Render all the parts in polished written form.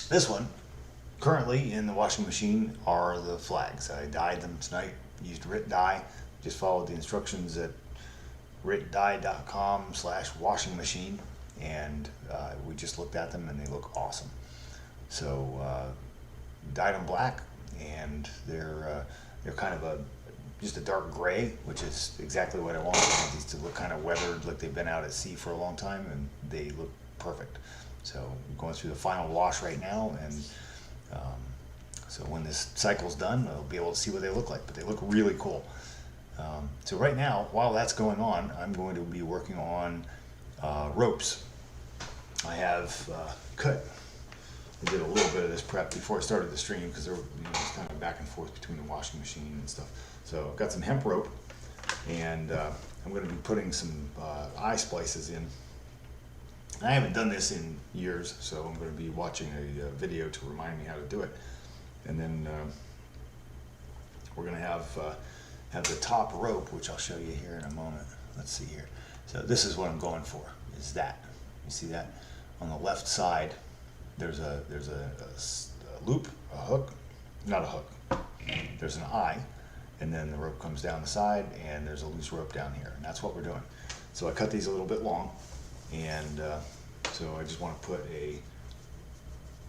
This one, currently in the washing machine, are the flags. I dyed them tonight, used Rit dye, just followed the instructions at ritdye.com/washing machine, and we just looked at them and they look awesome. So dyed them black, and they're kind of just a dark gray, which is exactly what I want. I want these to look kind of weathered, like they've been out at sea for a long time, and they look perfect. So I'm going through the final wash right now, and so when this cycle's done, I'll be able to see what they look like, but they look really cool. So right now, while that's going on, I'm going to be working on ropes. I have cut. I did a little bit of this prep before I started the stream because there were just kind of back and forth between the washing machine and stuff. So I've got some hemp rope, and I'm going to be putting some eye splices in. I haven't done this in years, so I'm going to be watching a video to remind me how to do it. And then we're going to have the top rope, which I'll show you here in a moment. Let's see here. So this is what I'm going for, is that. You see that? On the left side, there's a loop, a hook, not a hook. There's an eye, and then the rope comes down the side, and there's a loose rope down here, and that's what we're doing. So I cut these a little bit long, and so I just want to put a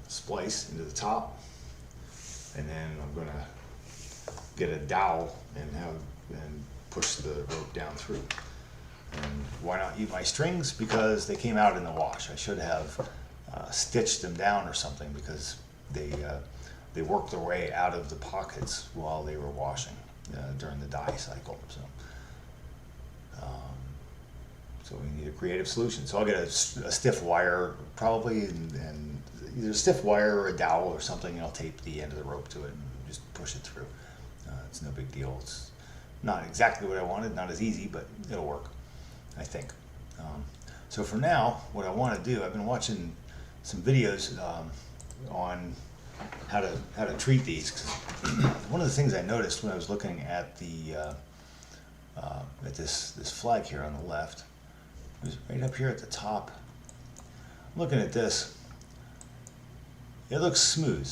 splice into the top, and then I'm going to get a dowel and push the rope down through. And why not use my strings? Because they came out in the wash. I should have stitched them down or something, because they worked their way out of the pockets while they were washing during the dye cycle. So we need a creative solution. So I'll get a stiff wire probably, and either a stiff wire or a dowel or something, and I'll tape the end of the rope to it and just push it through. It's no big deal. It's not exactly what I wanted, not as easy, but it'll work, I think. So for now, what I want to do, I've been watching some videos on how to treat these. 'Cause one of the things I noticed when I was looking at at this flag here on the left was right up here at the top. Looking at this, it looks smooth,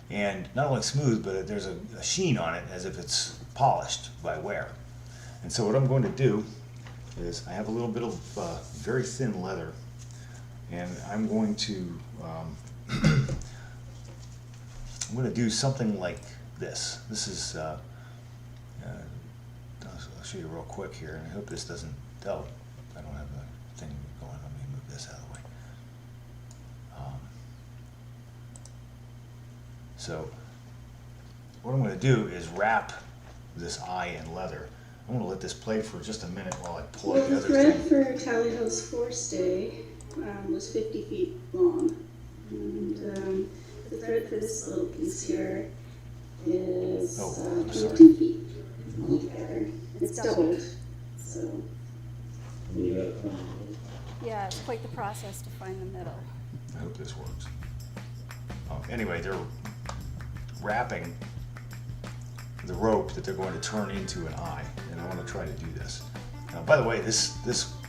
and not only smooth, but there's a sheen on it as if it's polished by wear. And so what I'm going to do is, I have a little bit of very thin leather, and I'm going to I'm going to do something like this. This is I'll show you real quick here, and I hope this doesn't. Oh, I don't have a thing going. Let me move this out of the way. So what I'm going to do is wrap this eye in leather. I'm going to let this play for just a minute while I pull out the other thread thing. for Tally Ho's forestay was 50 feet long, and the thread for this little piece here is 22 feet altogether. It's doubled, so. Yeah, it's quite the process to find the middle. I hope this works. Anyway, they're wrapping the rope that they're going to turn into an eye, and I want to try to do this. Now, by the way, this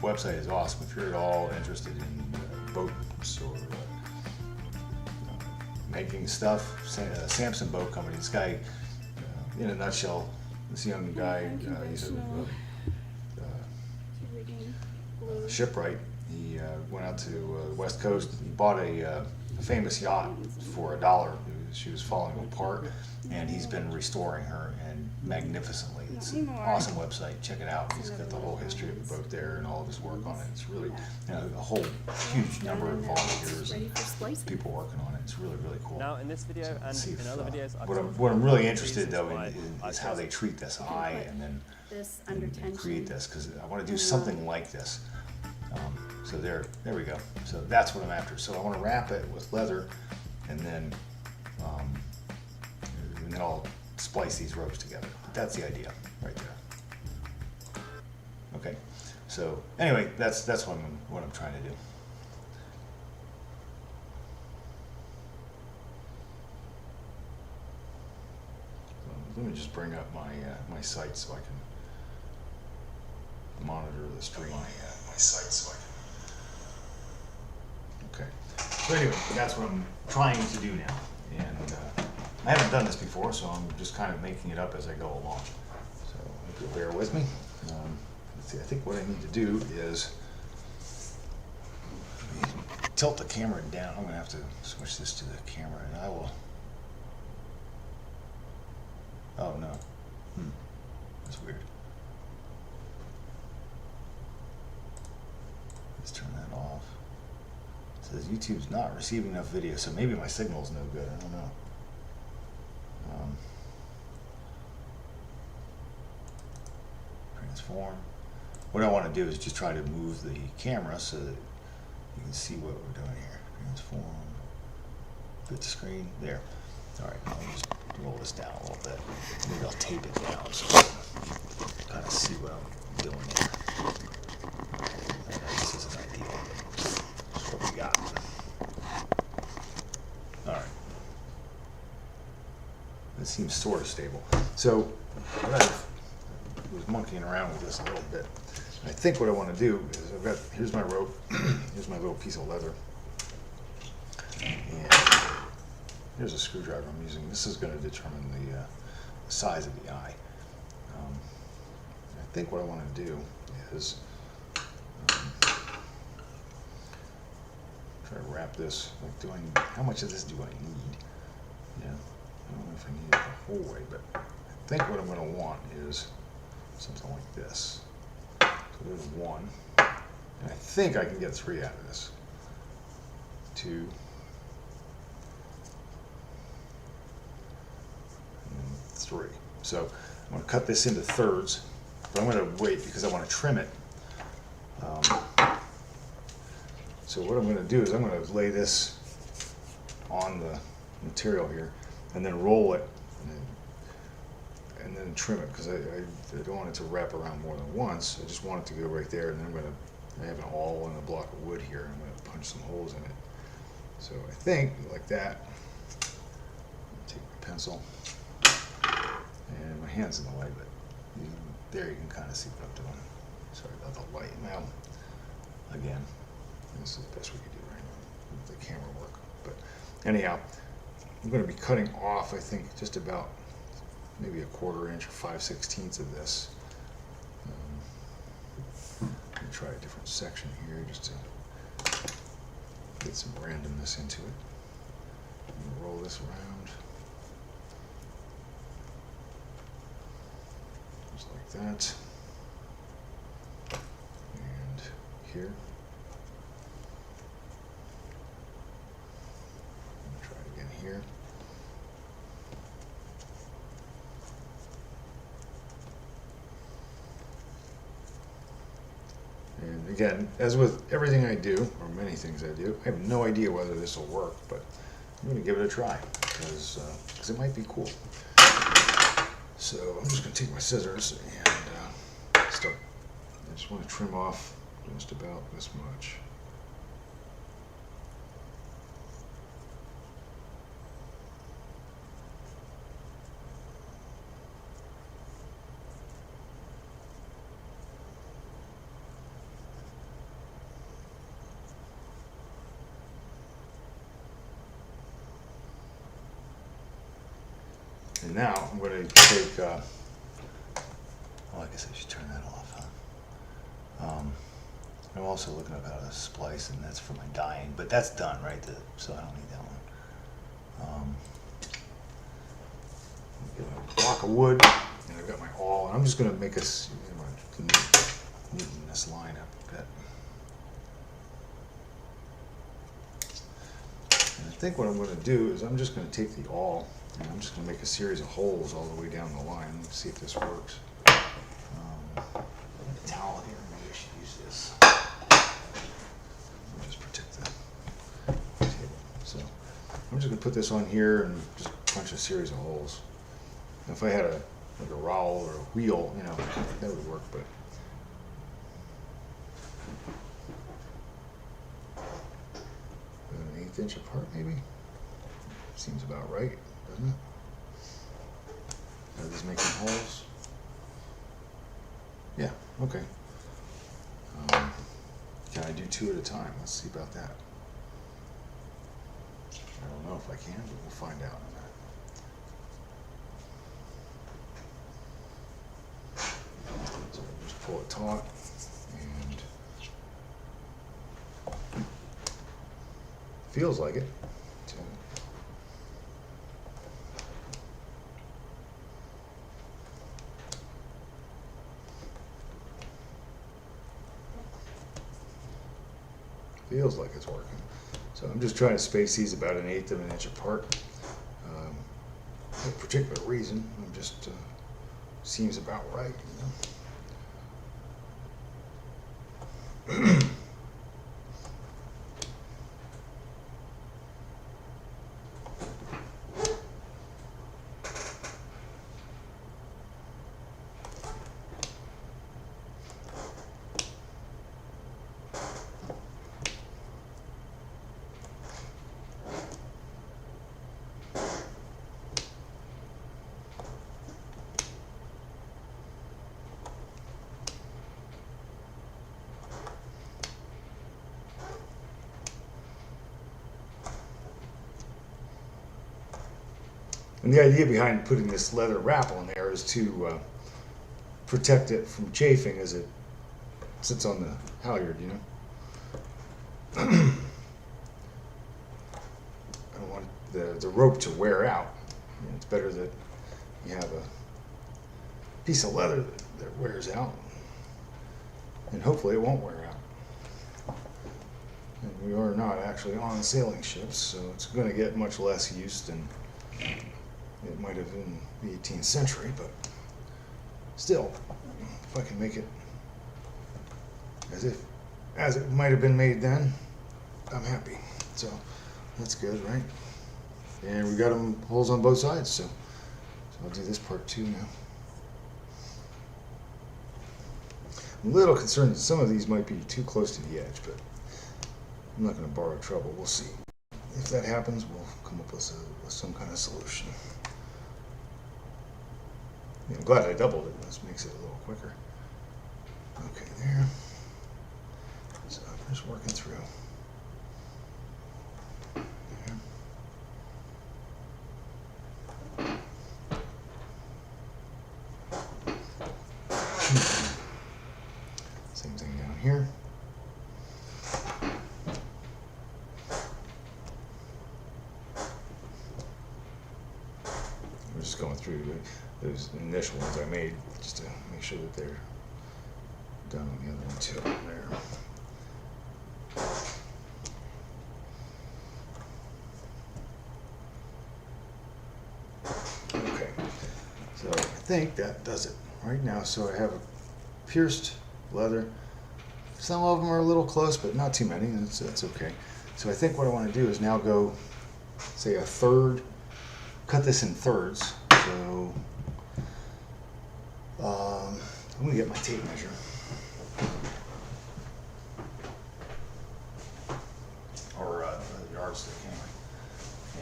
website is awesome. If you're at all interested in boats or making stuff, Samson Boat Company. This guy, in a nutshell, this young guy, he's a shipwright. He went out to the West Coast. He bought a famous yacht for $1. She was falling apart, and he's been restoring her, and magnificently. It's an awesome website. Check it out. He's got the whole history of the boat there and all of his work on it. It's really, a whole huge number of volunteers and people working on it. It's really, really cool. Now, in this video and in other videos, what I'm really interested though in is how they treat this eye and then create this, because I want to do something like this. So there we go. So that's what I'm after. So I want to wrap it with leather, and then I'll splice these ropes together. But that's the idea right there. Okay. So anyway, that's what I'm trying to do. So let me just bring up my site so I can monitor the stream. Okay. So anyway, that's what I'm trying to do now. And I haven't done this before, so I'm just kind of making it up as I go along. So if you'll bear with me. Let's see, I think what I need to do is tilt the camera down. I'm going to have to switch this to the camera, and I will. Oh no. That's weird. Let's turn that off. It says YouTube's not receiving enough video, so maybe my signal's no good. I don't know. Transform. What I want to do is just try to move the camera so that you can see what we're doing here. Transform. Bit screen. There. All right. I'll just roll this down a little bit. Maybe I'll tape it down so you can kind of see what I'm doing here. This isn't ideal, but that's what we got. All right. It seems sort of stable. So what I was monkeying around with this a little bit. I think what I want to do is here's my rope, here's my little piece of leather, and here's a screwdriver I'm using. This is going to determine the size of the eye. I think what I want to do is try to wrap this. Like, how much of this do I need? Yeah, I don't know if I need it the whole way, but I think what I'm going to want is something like this. So there's one, and I think I can get 3 out of this. 2, and 3. So I'm going to cut this into thirds, but I'm going to wait because I want to trim it. So what I'm going to do is I'm going to lay this on the material here, and then roll it, and then trim it, because I don't want it to wrap around more than once. I just want it to go right there, and then I have an awl and a block of wood here. I'm going to punch some holes in it. So I think like that. Take my pencil, and my hand's in the way, but there you can kind of see what I'm doing. Sorry about the light. Now, again, this is the best we can do right now with the camera work. But anyhow, I'm going to be cutting off, I think, just about maybe a 1/4 inch or 5/16 of this. Let me try a different section here just to get some randomness into it. I'm going to roll this around just like that, and here. Try it again here. And again, as with everything I do, or many things I do, I have no idea whether this will work, but I'm going to give it a try because it might be cool. So I'm just going to take my scissors and start. I just want to trim off just about this much. And now I'm going to take, I guess I should turn that off, huh? I'm also looking at how to splice, and that's for my dyeing, but that's done, right? So I don't need that one. Get a block of wood, and I've got my awl, and I'm just going to make us, neaten this line up a bit. And I think what I'm going to do is I'm just going to take the awl, and I'm just going to make a series of holes all the way down the line. Let's see if this works. I have a towel here. Maybe I should use this. I'll just protect the table. So I'm just going to put this on here and just punch a series of holes. Now, if I had like a rowel or a wheel, that would work. But an 1/8 inch apart, maybe. Seems about right, doesn't it? Are these making holes? Yeah, okay. Can I do 2 at a time? Let's see about that. I don't know if I can, but we'll find out. So we'll just pull it taut and feels like it. So, feels like it's working. So I'm just trying to space these about 1/8 of an inch apart. No particular reason. I'm just seems about right. And the idea behind putting this leather wrap on there is to protect it from chafing as it sits on the halyard, you know. I don't want the rope to wear out. You know, it's better that you have a piece of leather that wears out, and hopefully it won't wear out. And we are not actually on sailing ships, so it's going to get much less use than it might have in the 18th century, but still, if I can make it as it might have been made then, I'm happy. So that's good, right? And we got them holes on both sides, so I'll do this part too now. I'm a little concerned that some of these might be too close to the edge, but I'm not going to borrow trouble. We'll see. If that happens, we'll come up with some kind of solution. I'm glad I doubled it. This makes it a little quicker. Okay, there. So I'm just working through. There. Same thing down here. We're just going through those initial ones I made just to make sure that they're done on the other one too. There. Okay, so I think that does it right now. So I have a pierced leather. Some of them are a little close, but not too many. That's okay. So I think what I want to do is now go, say, a third. Cut this in thirds. So I'm gonna get my tape measure. Or the yardstick anyway.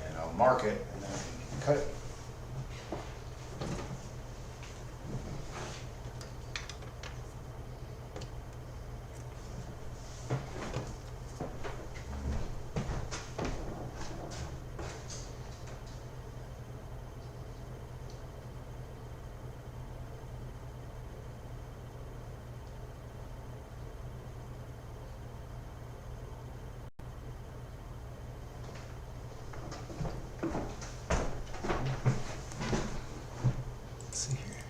And I'll mark it and then cut it. See here.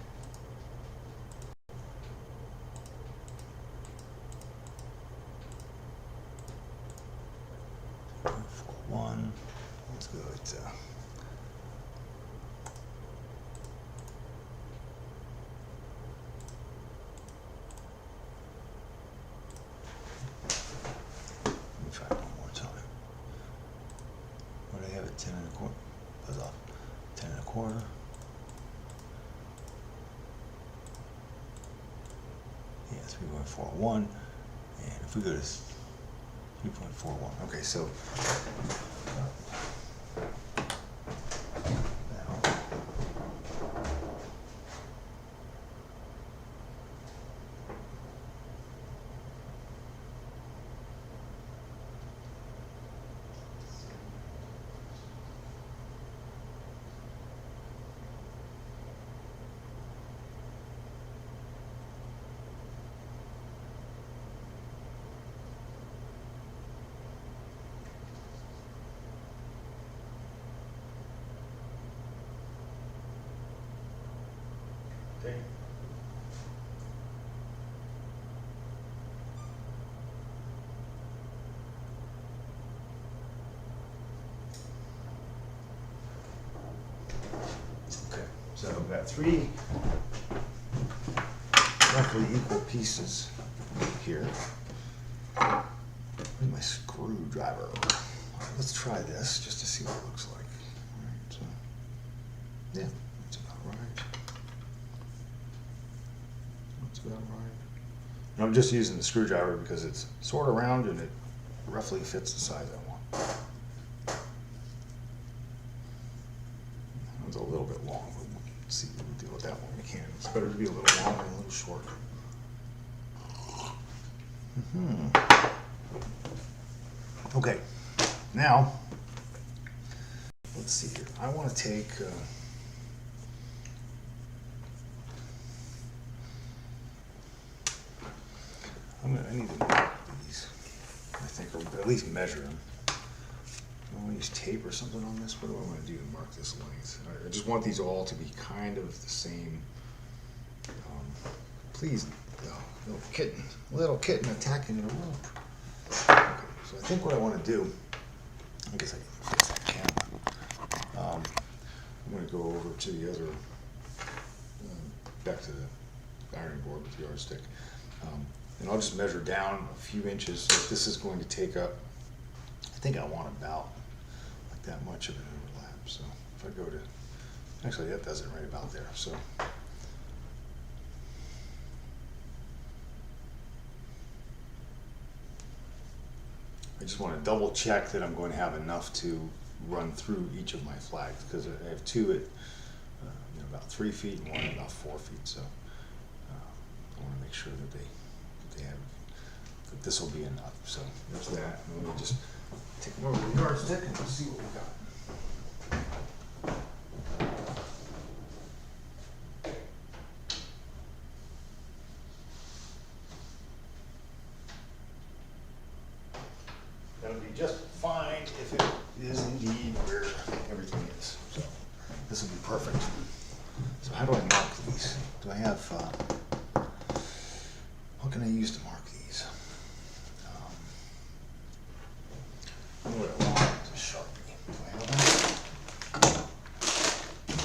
One. Let's go at 10 1/4. Buzz off. 10 1/4. Yeah, 3.41. And if we go to 3.41. Okay, so now got 3 roughly equal pieces here. Where's my screwdriver? Let's try this just to see what it looks like. All right, so, yeah, that's about right. That's about right. And I'm just using the screwdriver because it's sort of round and it roughly fits the size I want. That was a little bit long, but we'll see what we do with that one. We can. It's better to be a little longer and a little shorter. Okay, now let's see here. I want to take I need to mark these, I think, or at least measure them. I want to use tape or something on this. What do I want to do to mark this length? I just want these all to be kind of the same. Please, oh, little kitten attacking the rope. Okay, so I think what I want to do, I guess I can fix that camera. I'm going to go over to the other, back to the ironing board with the yardstick. And I'll just measure down a few inches. So this is going to take up, I think I want about like that much of an overlap. So if I go to, actually that does it right about there. So I just want to double check that I'm going to have enough to run through each of my flags, because I have 2 at about 3 feet and 1 at about 4 feet. So I want to make sure that they have, that this will be enough. So there's that. And let me just take them over to the yardstick and see what we got. That'll be just fine if it is indeed where everything is. So this will be perfect. So how do I mark these? Do I have, what can I use to mark these? What do I want? It's a Sharpie. Do I have that?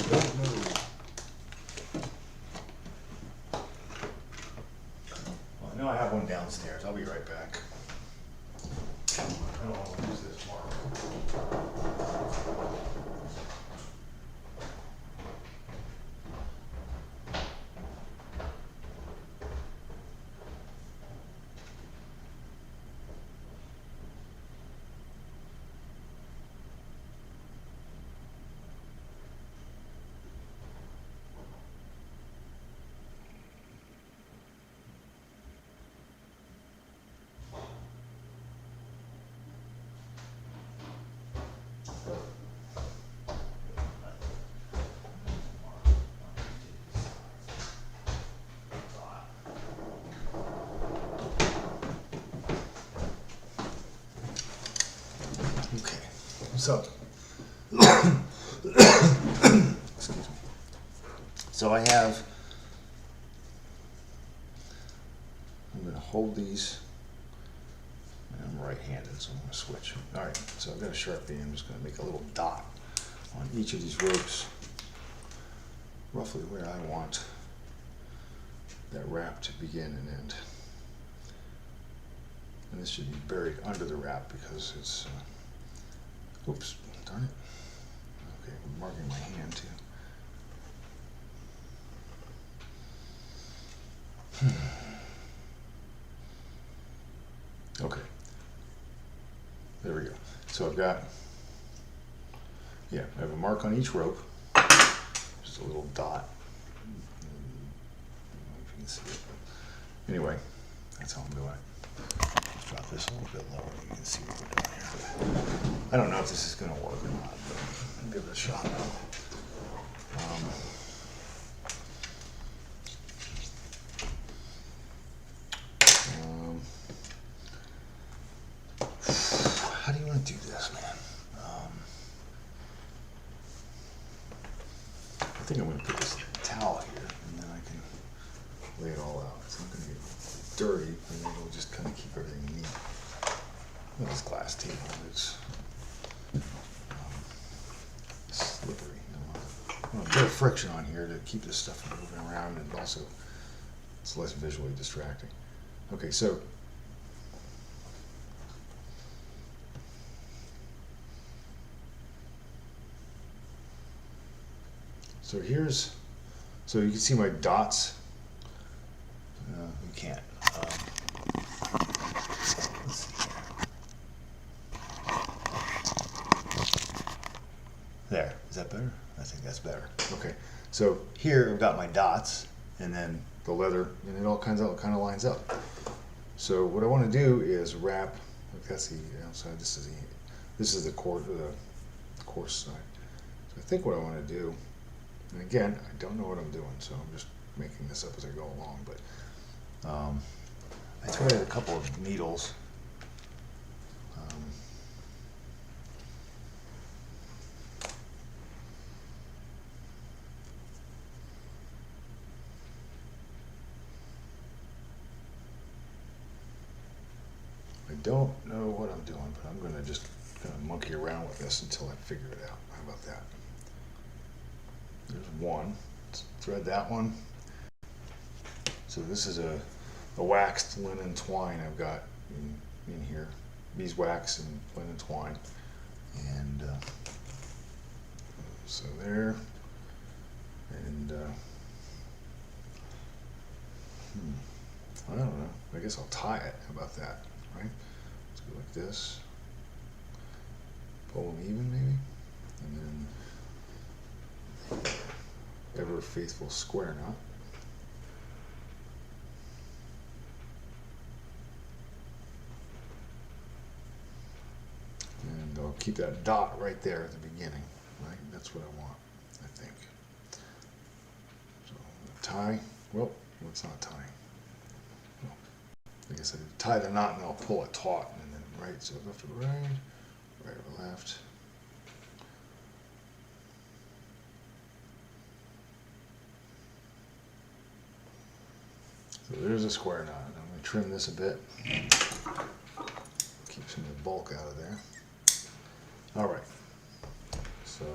Don't know. Well, I know I have one downstairs. I'll be right back. I don't want to use this mark. Okay, so, excuse me. So I have, I'm going to hold these, and I'm right-handed, so I'm going to switch. All right, so I've got a Sharpie. I'm just going to make a little dot on each of these ropes, roughly where I want that wrap to begin and end. And this should be buried under the wrap because it's, oops, darn it. Okay, I'm marking my hand too. Okay. There we go. So I've got, yeah, I have a mark on each rope. Just a little dot. I don't know if you can see it. But anyway, that's how I'm doing it. Let's drop this a little bit lower so you can see what we're doing here. I don't know if this is going to work or not, but I'll give it a shot. How do you want to do this, man? I think I'm going to put this towel here, and then I can lay it all out. It's not going to get dirty, and it'll just kind of keep everything neat. Look at this glass table. It's slippery. I want to friction on here to keep this stuff from moving around, and also it's less visually distracting. Okay, so here's, so you can see my dots. You can't. Let's see here. There, is that better? I think that's better. Okay, so here I've got my dots, and then the leather, and it all kind of lines up. So what I want to do is wrap. That's the outside. This is the coarse side. So I think what I want to do, and again, I don't know what I'm doing, so I'm just making this up as I go along. But I tried a couple of needles. I don't know what I'm doing, but I'm going to just kind of monkey around with this until I figure it out. How about that? There's one. Let's thread that one. So this is a waxed linen twine I've got in here. Beeswax and linen twine. And so there. And I don't know. I guess I'll tie it. How about that? Right? Let's go like this. Pull them even, maybe. And then ever faithful square knot. And I'll keep that dot right there at the beginning. Right? That's what I want, I think. So tie. Well, it's not tying. I guess I tie the knot and I'll pull it taut, and then right, so left or right, right or left. So there's a square knot. I'm going to trim this a bit. Keep some of the bulk out of there. All right. So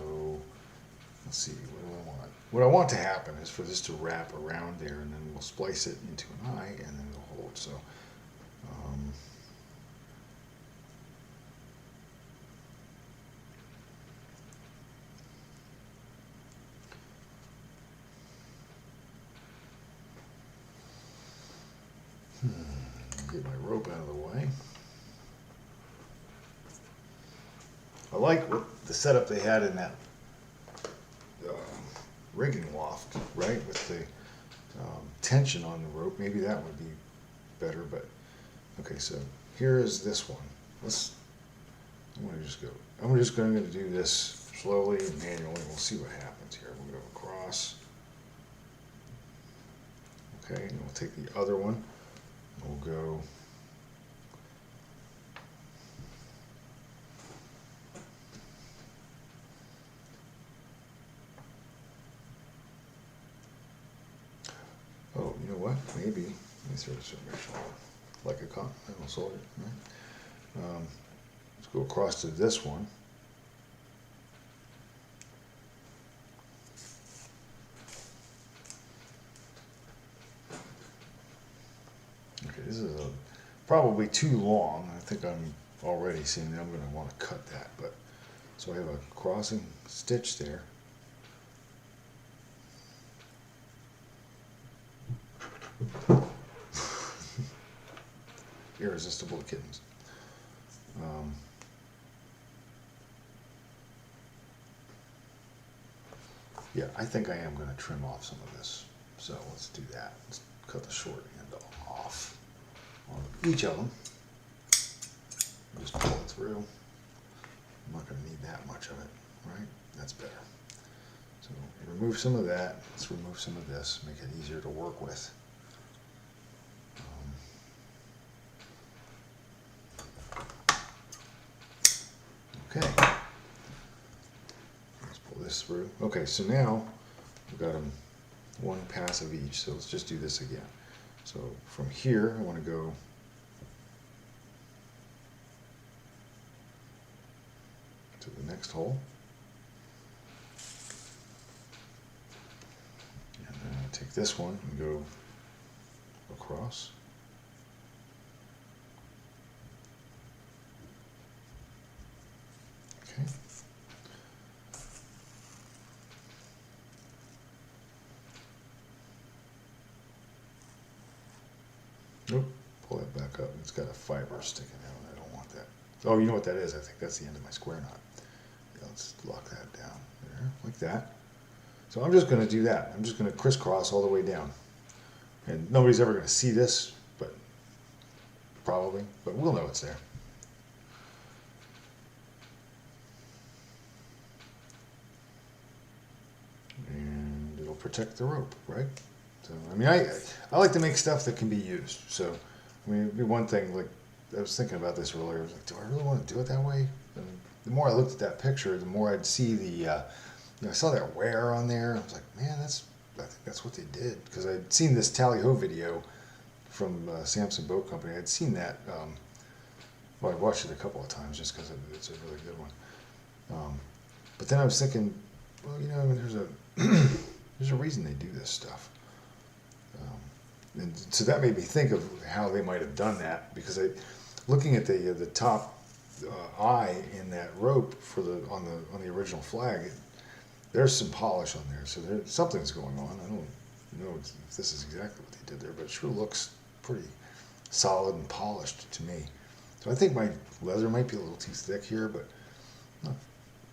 let's see, what do I want? What I want to happen is for this to wrap around there, and then we'll splice it into an eye, and then it'll hold. So get my rope out of the way. I like what the setup they had in that rigging loft, right? With the tension on the rope. Maybe that would be better, but okay, so here is this one. I'm just going to do this slowly and manually. We'll see what happens here. We'll go across. Okay, and we'll take the other one. We'll go oh, you know what? Maybe let me throw this in my shoulder like a continental soldier. Right? Let's go across to this one. Okay, this is probably too long. I think I'm already seeing that I'm going to want to cut that. But so I have a crossing stitch there. Irresistible kittens. Yeah, I think I am going to trim off some of this. So let's do that. Let's cut the short end off on each of them. Just pull it through. I'm not going to need that much of it, right? That's better. So remove some of that. Let's remove some of this. Make it easier to work with. Okay. Let's pull this through. Okay, so now we've got them one pass of each. So let's just do this again. So from here, I want to go to the next hole. this one and go across. Okay. Nope, pull that back up. It's got a fiber sticking out. I don't want that. Oh, you know what that is? I think that's the end of my square knot. Yeah, let's lock that down there, like that. So I'm just going to do that. I'm just going to crisscross all the way down. And nobody's ever going to see this, but probably, but we'll know it's there. And it'll protect the rope, right? So, I mean, I like to make stuff that can be used. So, I mean, it'd be one thing, like, I was thinking about this earlier. I was like, do I really want to do it that way? And the more I looked at that picture, the more I'd see the, you know, I saw that wear on there. I was like, man, I think that's what they did. Because I'd seen this tally-ho video from Samson Boat Company. I'd seen that, well, I watched it a couple of times just because it's a really good one. But then I was thinking, well, you know, there's a reason they do this stuff. And so that made me think of how they might have done that, because looking at the top eye in that rope on the original flag, there's some polish on there, so something's going on. I don't know if this is exactly what they did there, but it sure looks pretty solid and polished to me. So I think my leather might be a little too thick here, but I'm not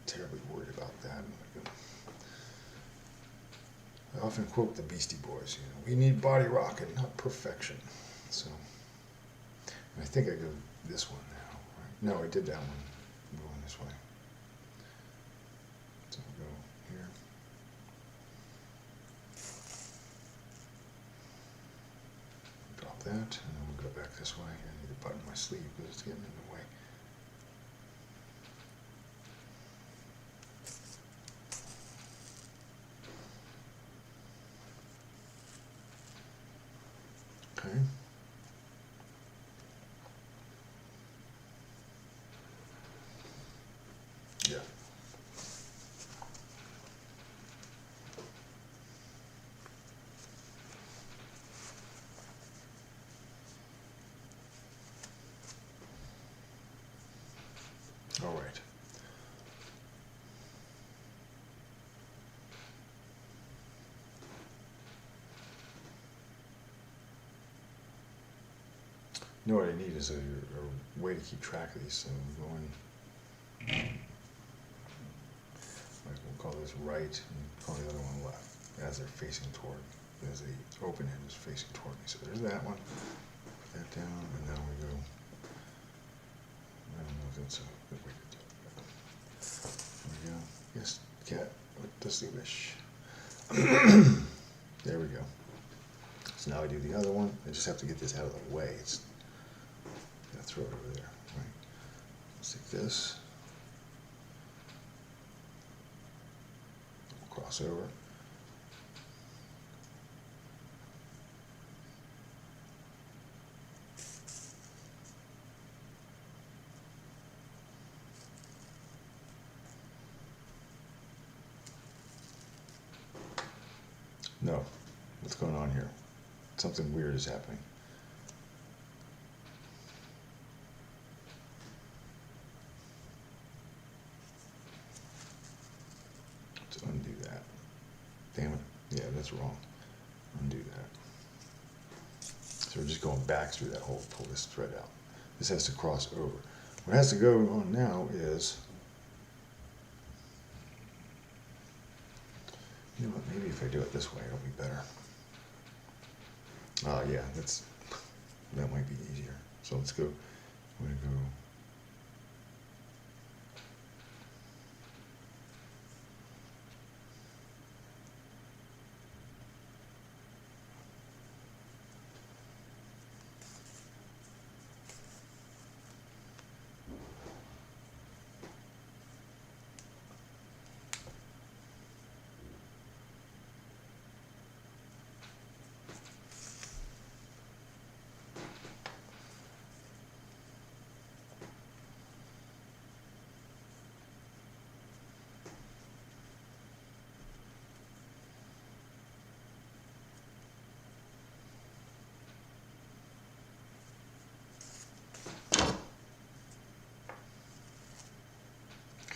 terribly worried about that. I often quote the Beastie Boys, you know, we need body rocking, not perfection. So, and I think I go this one now, right? No, I did that one. I'm going this way. So we'll go here. Drop that, and then we'll go back this way. I need to button my sleeve because it's getting in the way. Okay. Yeah. All right. You know what I need is a way to keep track of these. So I'm going, like we'll call this right, and call the other one left, as they're facing toward, as the open end is facing toward me. So there's that one. Put that down, and now we go. I don't know if that's a good way to do it. There we go. Yes, cat, what does you wish? There we go. So now I do the other one. I just have to get this out of the way. Throw it over there, right? Let's take this. We'll cross over. No, what's going on here? Something weird is happening. Undo that. Damn it. Yeah, that's wrong. Undo that. So we're just going back through that hole, pull this thread out. This has to cross over. What has to go on now is, you know what, maybe if I do it this way, it'll be better. Yeah, that might be easier. So let's go, I'm gonna go.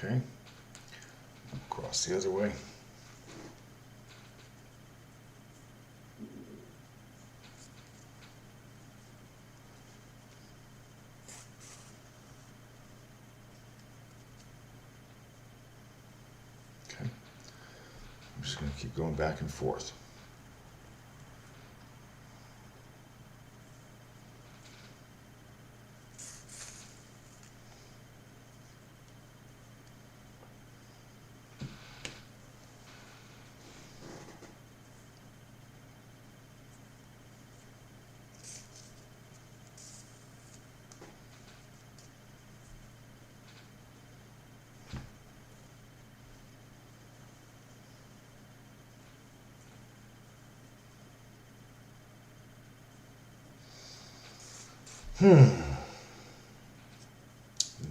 Okay. Cross the other way. Okay. I'm just going to keep going back and forth.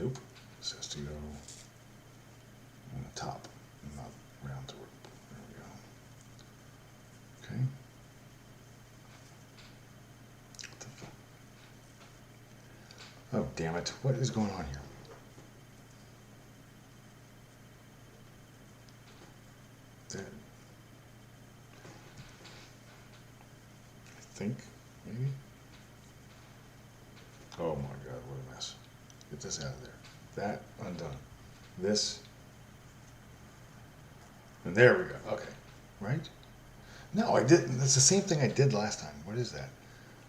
Nope. This has to go on the top, not round the rope. There we go. Okay. What the fuck? Oh, damn it. What is going on here? That. I think, maybe? Oh my God, what a mess. Get this out of there. That undone. This. And there we go. Okay. Right? No, I didn't. That's the same thing I did last time. What is that?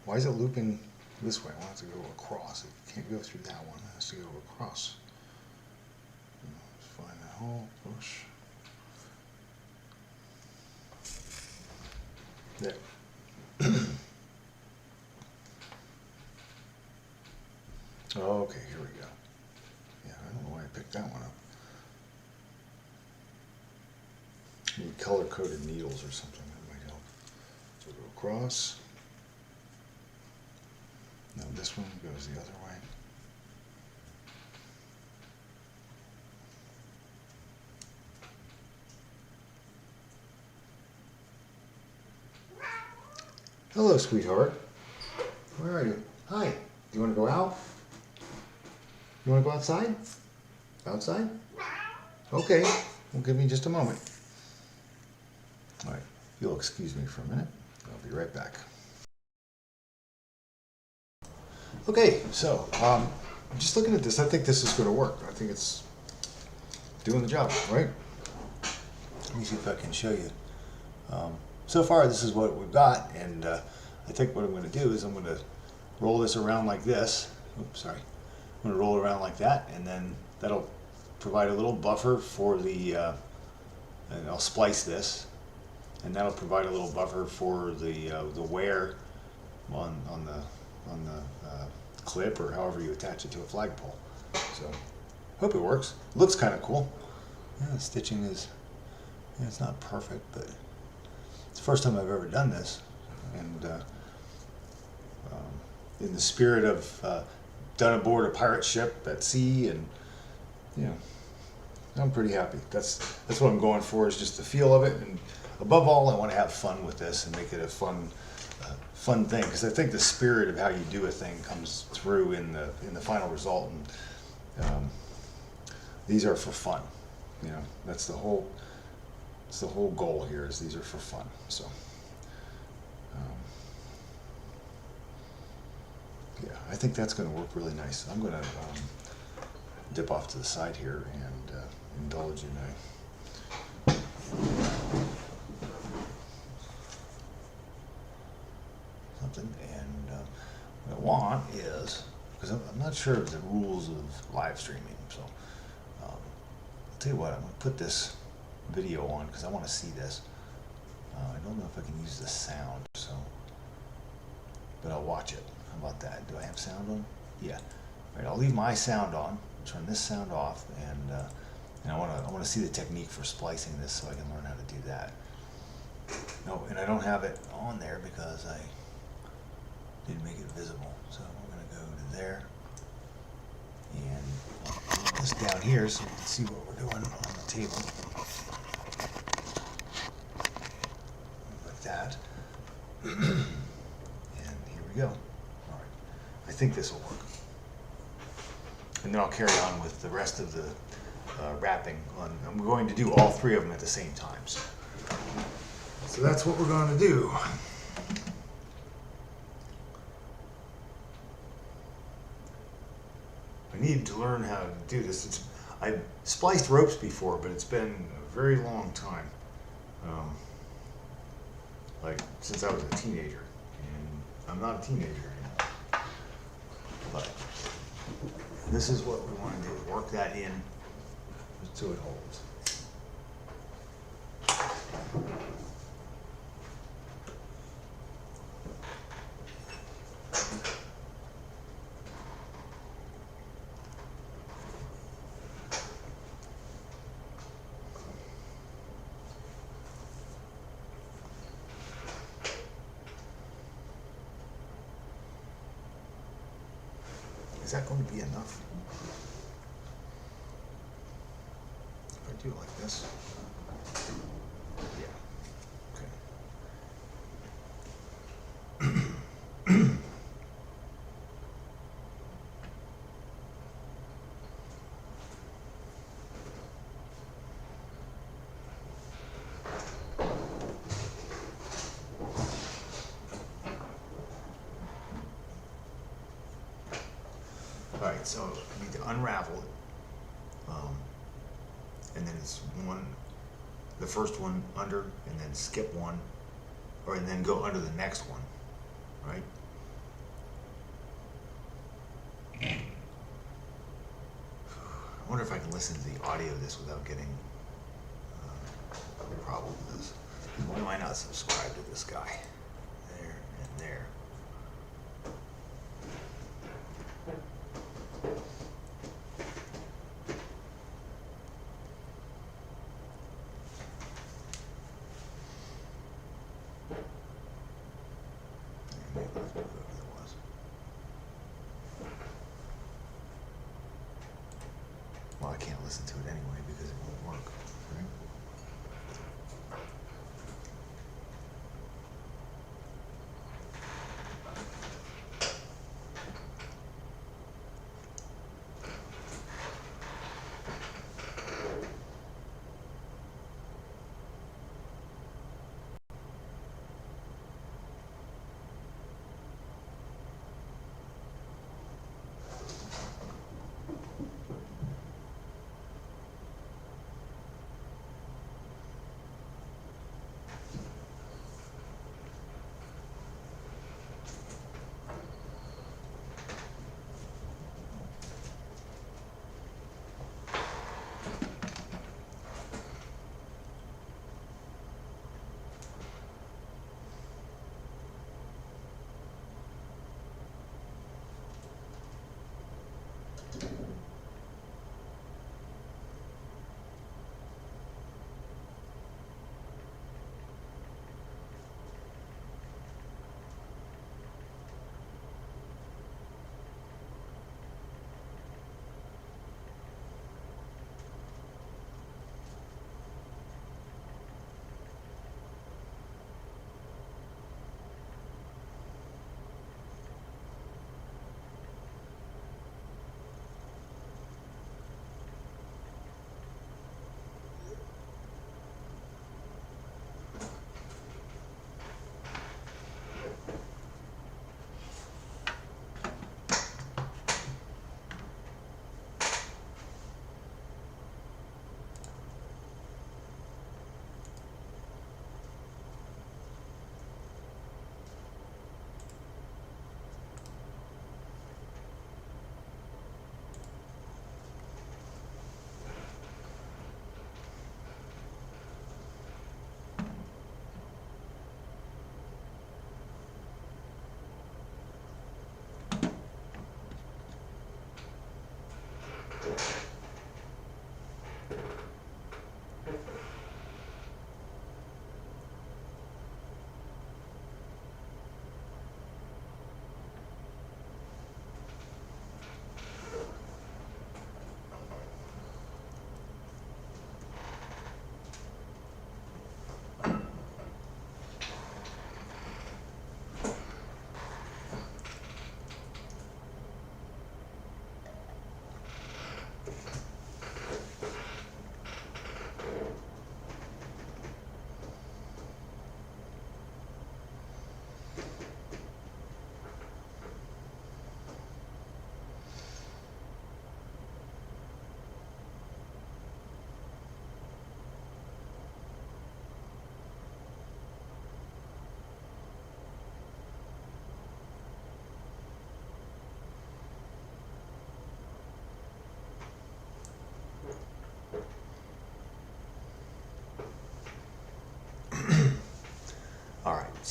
Why is it looping this way? I want it to go across. It can't go through that one. It has to go across. Let's find that hole. Push. There. Okay, here we go. Yeah, I don't know why I picked that one up. Need color-coded needles or something, that might help. So go across. Now this one goes the other way. Hello, sweetheart. Where are you? Hi. Do you want to go out? You want to go outside? Outside? Okay. Well, give me just a moment. All right. If you'll excuse me for a minute, I'll be right back. Okay, so just looking at this, I think this is going to work. I think it's doing the job, right? Let me see if I can show you. So far, this is what we've got, and I think what I'm going to do is I'm going to roll this around like this. Oops, sorry. I'm going to roll it around like that, and then that'll provide a little buffer for the, and I'll splice this, and that'll provide a little buffer for the wear on the clip or however you attach it to a flagpole. So, hope it works. Looks kind of cool. Yeah, the stitching is, yeah, it's not perfect, but it's the first time I've ever done this, and in the spirit of done aboard a pirate ship at sea, and you know, I'm pretty happy. That's what I'm going for, is just the feel of it, and above all, I want to have fun with this and make it a fun thing, because I think the spirit of how you do a thing comes through in the final result, and these are for fun. You know, that's the whole goal here, is these are for fun. So yeah, I think that's going to work really nice. I'm going to dip off to the side here and indulge in something. And what I want is, because I'm not sure of the rules of live streaming, so I'll tell you what, I'm going to put this video on because I want to see this. I don't know if I can use the sound, so, but I'll watch it. How about that? Do I have sound on? Yeah. All right, I'll leave my sound on, turn this sound off, and I want to see the technique for splicing this so I can learn how to do that. No, and I don't have it on there because I didn't make it visible. So we're going to go to there, and I'll put this down here so you can see what we're doing on the table. Like that. And here we go. All right. I think this will work. And then I'll carry on with the rest of the wrapping on, I'm going to do all 3 of them at the same time. So that's what we're going to do. I need to learn how to do this. I've spliced ropes before, but it's been a very long time. Like since I was a teenager, and I'm not a teenager anymore. But this is what we want to do, work that in so it holds. Is that going to be enough? If I do it like this? Yeah. Okay. Alright, so you need to unravel it. And then it's the first one under, and then skip one, and then go under the next one, right? I wonder if I can listen to the audio of this without getting a problem with this. Why am I not subscribed to this guy? There and there. Well, I can't listen to it anyway because it won't work, right?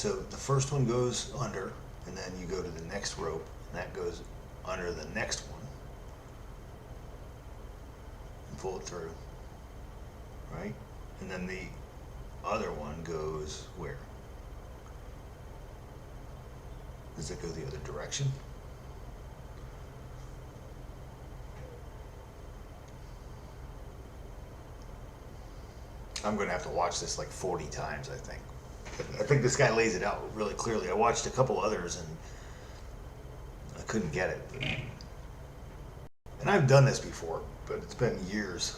So the first one goes under, and then you go to the next rope, and that goes under the next one. And pull it through. Right? And then the other one goes where? Does it go the other direction? I'm going to have to watch this like 40 times, I think. I think this guy lays it out really clearly. I watched a couple others and I couldn't get it. And I've done this before, but it's been years.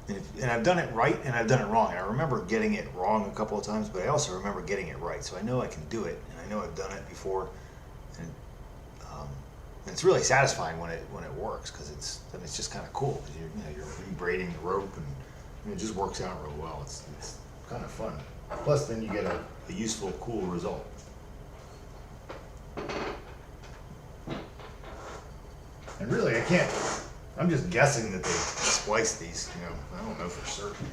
And I've done it right and I've done it wrong. And I remember getting it wrong a couple of times, but I also remember getting it right. So I know I can do it, and I know I've done it before. And it's really satisfying when it works, because it's just kind of cool. You're rebraiding the rope, and it just works out real well. It's kind of fun. Plus, then you get a useful, cool result. And really, I'm just guessing that they splice these, I don't know for certain.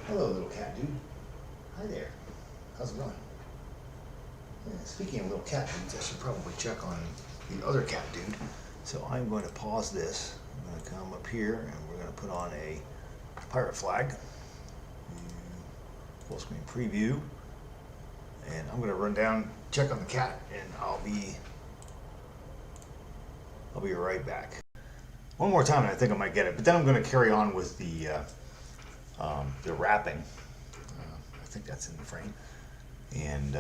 Hello, little cat dude. Hi there. How's it going? Yeah, speaking of little cat dudes, I should probably check on the other cat dude. So I'm going to pause this. I'm going to come up here, and we're going to put on a pirate flag. Full screen preview. And I'm going to run down, check on the cat, and I'll be right back. One more time, and I think I might get it. But then I'm going to carry on with the wrapping. I think that's in the frame, and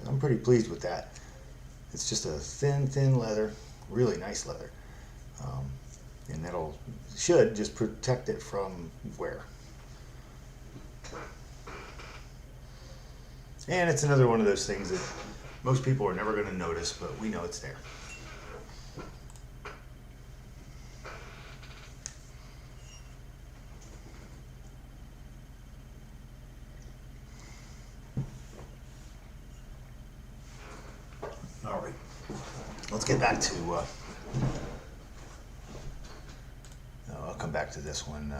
I'm pretty pleased with that. It's just a thin leather, really nice leather, and should just protect it from wear. And it's another one of those things that most people are never going to notice, but we know it's there. All right, let's get back to, I'll come back to this one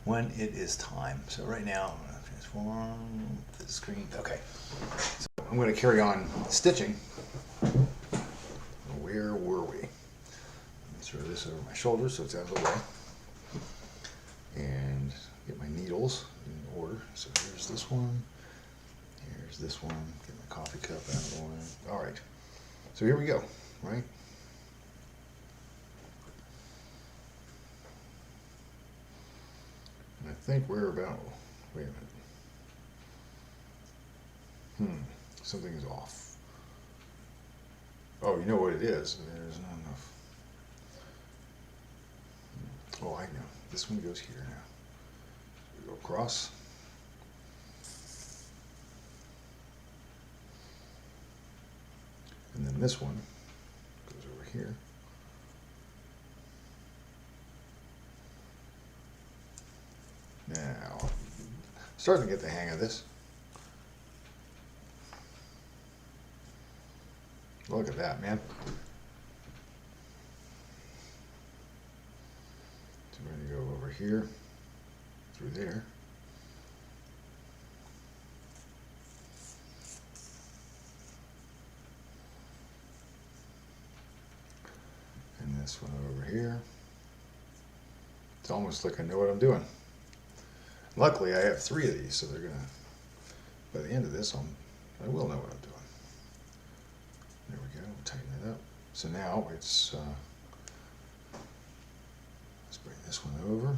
when it is time. So right now, I'm going to transform to the screen. Okay, so I'm going to carry on stitching. Where were we? Let me throw this over my shoulder so it's out of the way. And get my needles in order. So here's this one. Here's this one. Get my coffee cup out of the way. All right. So here we go, right? And I think we're about, wait a minute. Something is off. Oh, you know what it is. There's not enough. Oh, I know. This one goes here now. We go across. And then this one goes over here. Now, starting to get the hang of this. Look at that, man. So we're going to go over here, through there. And this one over here. It's almost like I know what I'm doing. Luckily, I have 3 of these, so they're gonna, by the end of this, I will know what I'm doing. There we go, tighten it up. So now it's, let's bring this one over.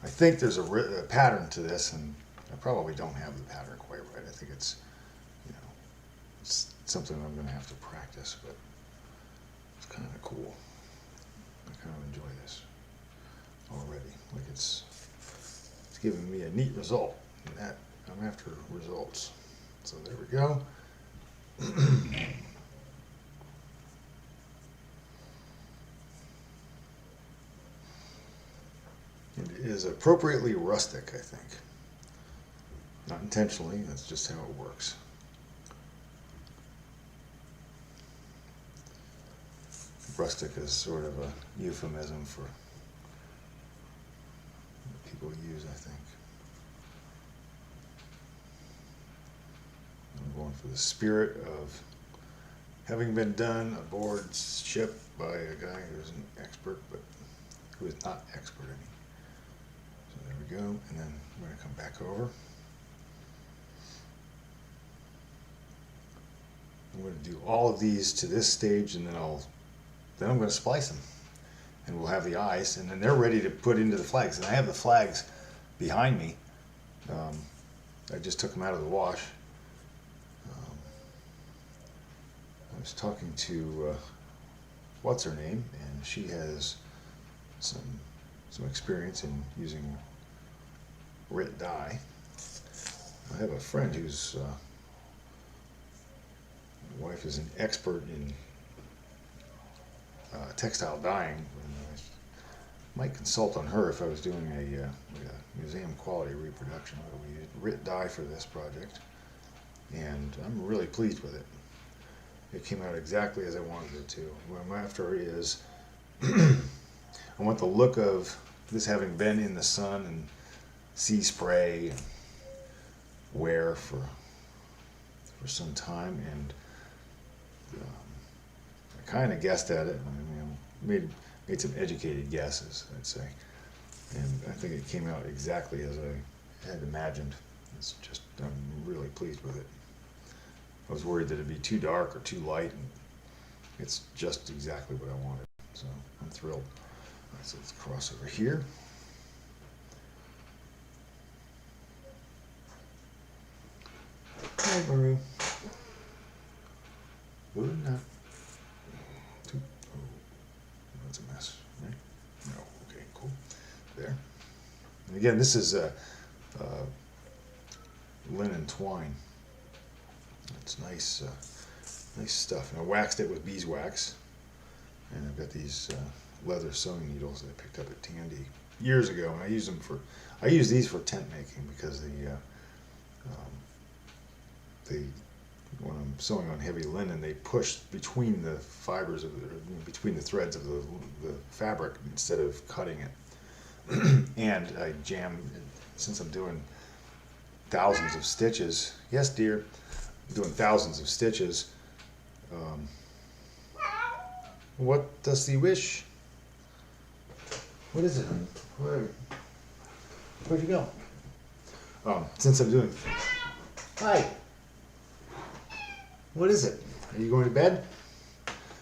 I think there's a pattern to this, and I probably don't have the pattern quite right. I think it's, it's something I'm going to have to practice, but it's kind of cool. I kind of enjoy this already. Like it's giving me a neat result, and that I'm after results. So there we go. It is appropriately rustic, I think. Not intentionally, that's just how it works. Rustic is sort of a euphemism for what people use, I think. I'm going for the spirit of having been done aboard ship by a guy who's an expert, but who is not expert any. So there we go, and then we're going to come back over. I'm going to do all of these to this stage, and then I'm going to splice them, and we'll have the eyes, and then they're ready to put into the flags. And I have the flags behind me. I just took them out of the wash. I was talking to what's her name, and she has some experience in using RIT dye. I have a friend whose wife is an expert in textile dyeing. And I might consult on her if I was doing a museum quality reproduction. But we used RIT dye for this project, and I'm really pleased with it. It came out exactly as I wanted it to. What I'm after is I want the look of this having been in the sun and sea spray and wear for some time, and I kind of guessed at it. I mean, made some educated guesses, I'd say, and I think it came out exactly as I had imagined. It's just, I'm really pleased with it. I was worried that it'd be too dark or too light, and it's just exactly what I wanted. So I'm thrilled. So let's cross over here. Hi, Marie. Good enough. Oh, that's a mess, right? No. Okay, cool. There. And again, this is linen twine. It's nice, nice stuff. And I waxed it with beeswax, and I've got these leather sewing needles that I picked up at Tandy years ago, and I use these for tent making because when I'm sewing on heavy linen, they push between the fibers between the threads of the fabric instead of cutting it. And I jam, since I'm doing thousands of stitches. Yes, dear. Doing thousands of stitches. What does thee wish? What is it, honey? Where'd you go? Since I'm doing... Hi! What is it? Are you going to bed?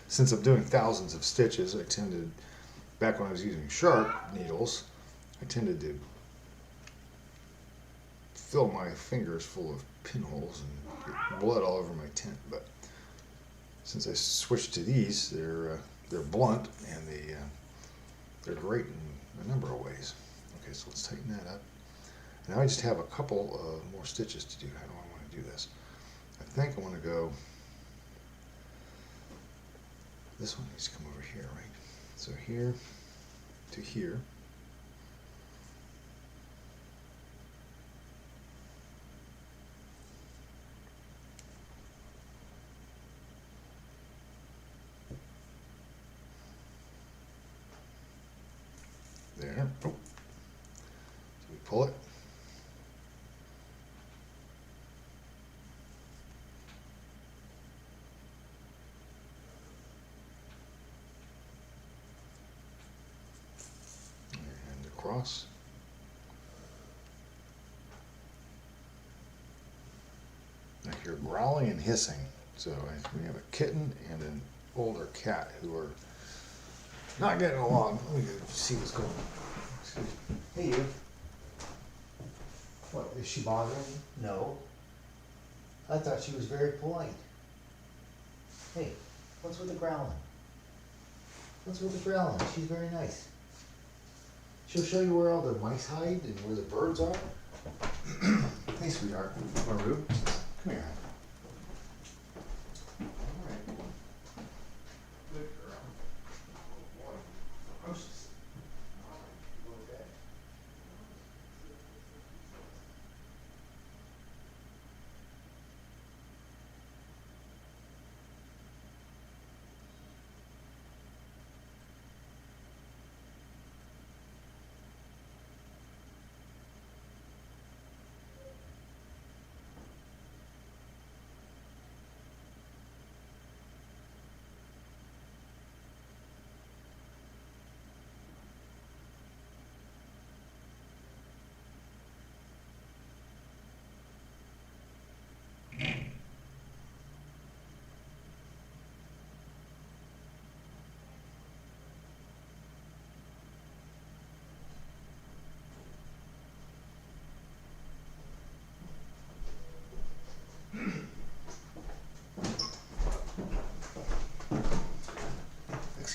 Since I'm doing thousands of stitches, I tended, back when I was using sharp needles, I tended to fill my fingers full of pinholes and get blood all over my tent. But since I switched to these, they're blunt, and they're great in a number of ways. Okay, so let's tighten that up. Now I just have a couple more stitches to do. How do I want to do this? I think I want to go, this one needs to come over here, right? So here to here. There. Oh. So we pull it. And across. I hear growling and hissing. So we have a kitten and an older cat who are not getting along. Let me go see what's going on. Excuse me. Hey, you. What, is she bothering you? No. I thought she was very polite. Hey, what's with the growling? What's with the growling? She's very nice. She'll show you where all the mice hide and where the birds are. Hey, sweetheart. Maru, come here. All right. Good girl. Gross.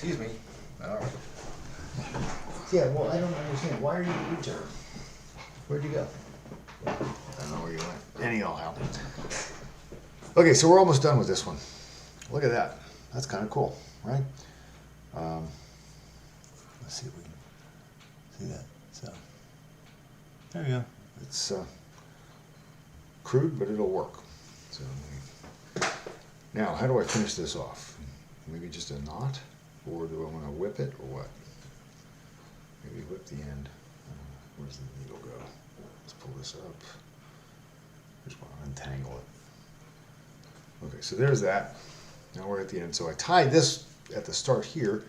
Excuse me. All right. Yeah, well, I don't understand. Why are you a U-turn? Where'd you go? I don't know where you went. Anyhow. Okay, so we're almost done with this one. Look at that. That's kind of cool, right? Let's see if we can see that. So, there you go. It's crude, but it'll work. So, now, how do I finish this off? Maybe just a knot? Or do I want to whip it, or what? Maybe whip the end. Where's the needle go? Let's pull this up. Just want to untangle it. Okay, so there's that. Now we're at the end. So I tied this at the start here.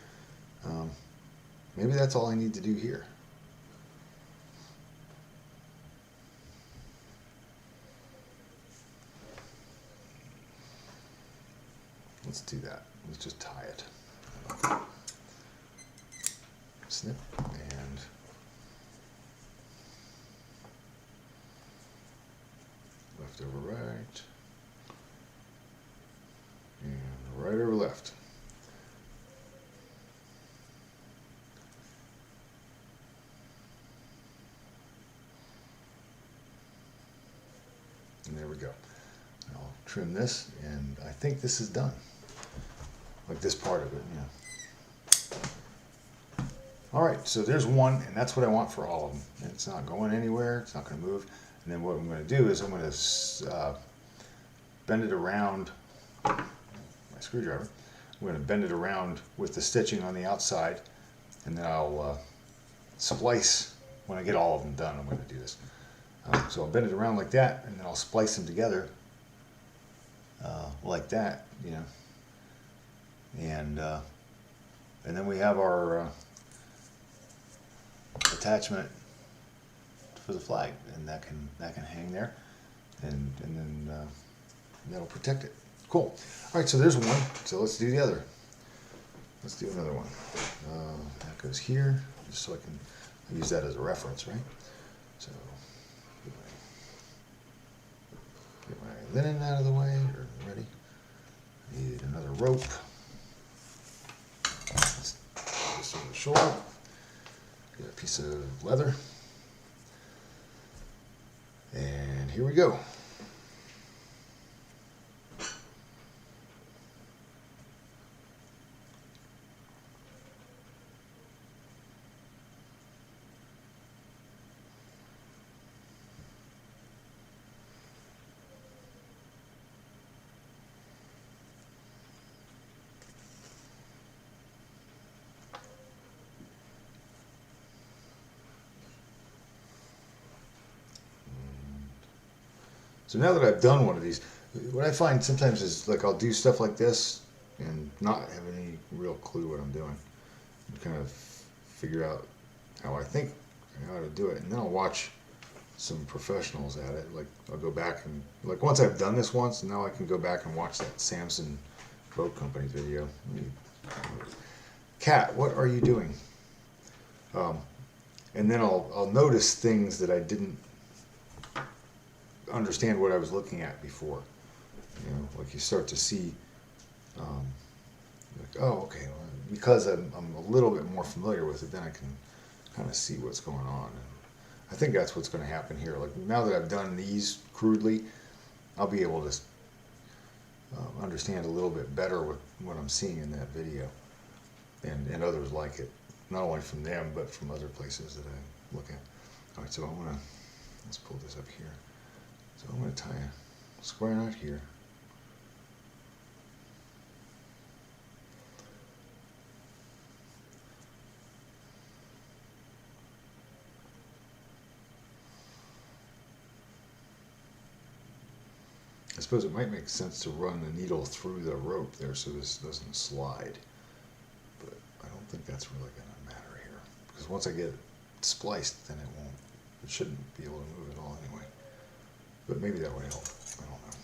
Maybe that's all I need to do here. Let's do that. Let's just tie it. Snip and left over right and right over left. And there we go. I'll trim this, and I think this is done. Like this part of it, yeah. All right, so there's one, and that's what I want for all of them. It's not going anywhere, it's not gonna move. And then what I'm gonna do is I'm gonna bend it around my screwdriver. I'm gonna bend it around with the stitching on the outside, and then I'll splice. When I get all of them done, I'm gonna do this. So I'll bend it around like that, and then I'll splice them together like that, you know. And then we have our attachment for the flag, and that can hang there, and then that'll protect it. Cool. All right, so there's one. So let's do the other. Let's do another one. That goes here, just so I can use that as a reference, right? So get my linen out of the way. Or ready? Need another rope. Let's put this on the shoulder. Get a piece of leather. And here we go. So now that I've done one of these, what I find sometimes is like I'll do stuff like this and not have any real clue what I'm doing. And kind of figure out how I think I ought to do it. And then I'll watch some professionals at it. Like I'll go back and, like once I've done this once, now I can go back and watch that Samson Boat Company video. Kat, what are you doing? And then I'll notice things that I didn't understand what I was looking at before. You know, like you start to see, like, oh, okay, well, because I'm a little bit more familiar with it, then I can kind of see what's going on. And I think that's what's going to happen here. Like now that I've done these crudely, I'll be able to understand a little bit better what I'm seeing in that video, and others like it, not only from them but from other places that I look at. All right, so let's pull this up here. So I'm going to tie a square knot here. I suppose it might make sense to run the needle through the rope there so this doesn't slide. But I don't think that's really going to matter here. Because once I get it spliced, then it shouldn't be able to move at all anyway. But maybe that would help. I don't know.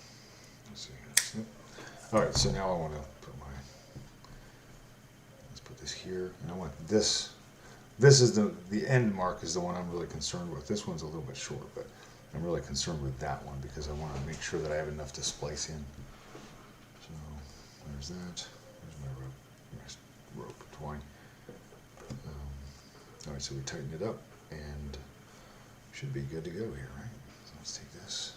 Let's see. All right, so now I want to put let's put this here. And I want this. This is the end mark is the one I'm really concerned with. This one's a little bit short, but I'm really concerned with that one because I want to make sure that I have enough to splice in. So there's that. There's my rope. twine. All right, so we tighten it up and should be good to go here, right? So let's take this.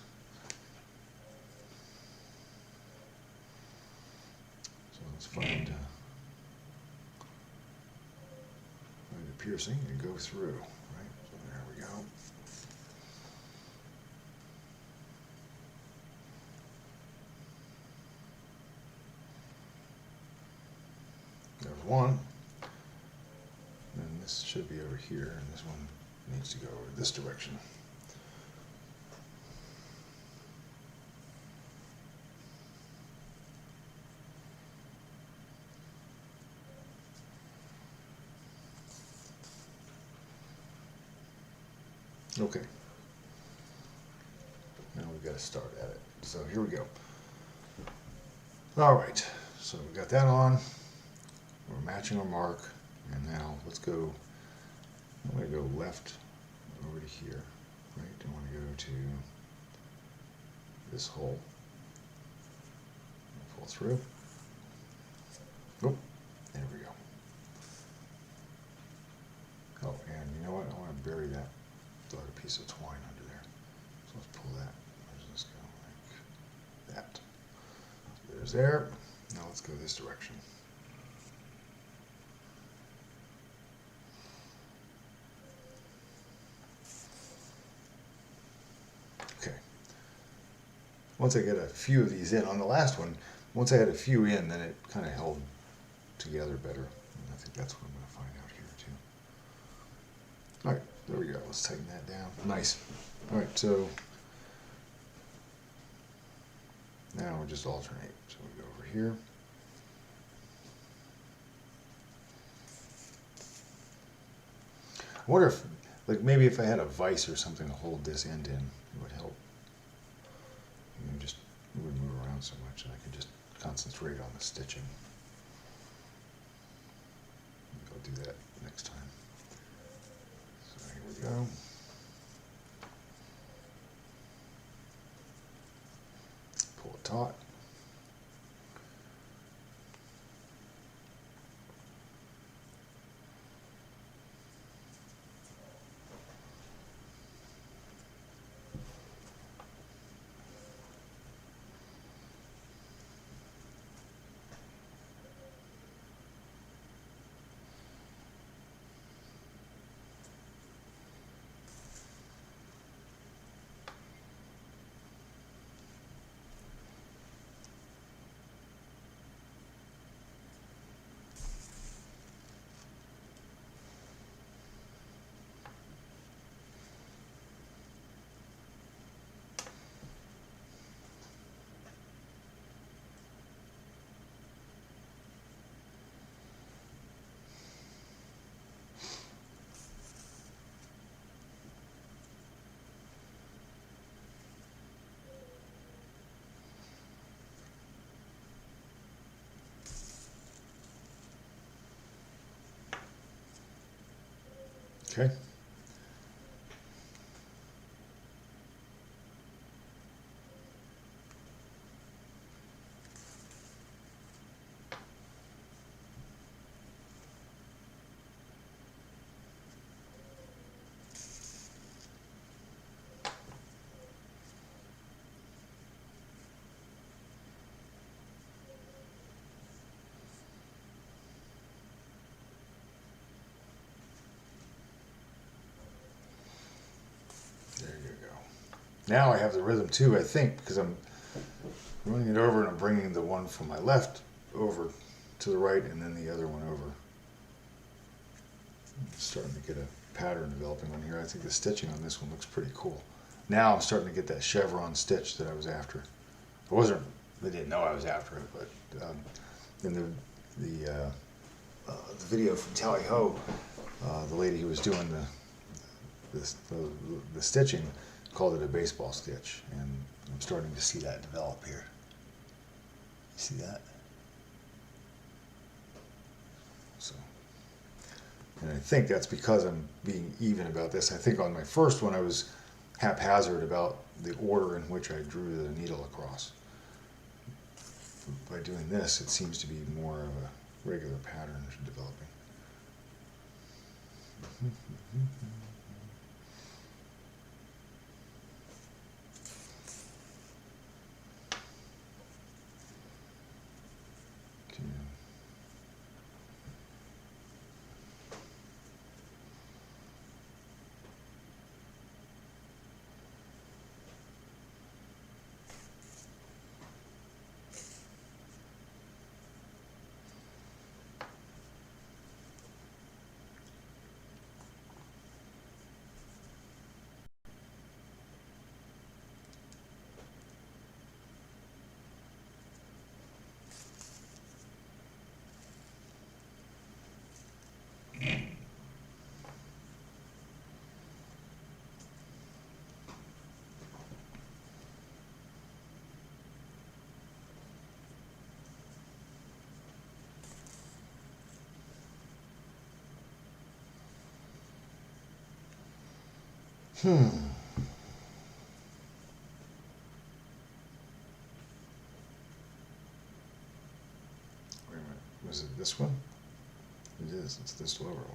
So let's find the piercing and go through, right? So there we go. There's one. And this should be over here, and this one needs to go over this direction. Okay. Now we've got to start at it. So here we go. All right. So we got that on. We're matching our mark. And now let's go. I'm going to go left over to here. Right? I want to go to this hole. Pull through. Oh, there we go. Oh, and you know what? I want to bury that. Throw a piece of twine under there. So let's pull that. Where does this go? Like that. There's there. Now let's go this direction. Okay. Once I get a few of these in, on the last one, once I had a few in, then it kind of held together better. And I think that's what I'm going to find out here too. All right. There we go. Let's tighten that down. Nice. All right, so now we'll just alternate. So we go over here. I wonder if, like, maybe if I had a vise or something to hold this end in, it would help. And just it wouldn't move around so much, and I could just concentrate on the stitching. Maybe I'll do that next time. So here we go. Pull it taut. Okay. There you go. Now I have the rhythm too, I think, because I'm running it over and I'm bringing the one from my left over to the right and then the other one over. I'm starting to get a pattern developing on here. I think the stitching on this one looks pretty cool. Now I'm starting to get that chevron stitch that I was after. They didn't know I was after it, but in the video from Tally Ho, the lady who was doing the stitching called it a baseball stitch, and I'm starting to see that develop here. You see that? So, and I think that's because I'm being even about this. I think on my first one I was haphazard about the order in which I drew the needle across. By doing this, it seems to be more of a regular pattern developing. Hmm. Wait a minute. Was it this one? It is. It's this lower one.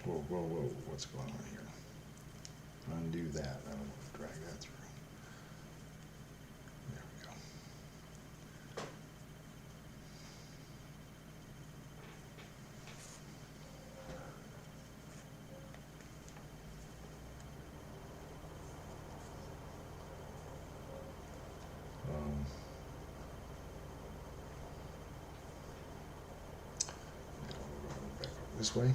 Whoa, whoa, whoa. What's going on here? Undo that. I don't drag that through. There we go. Back over this way.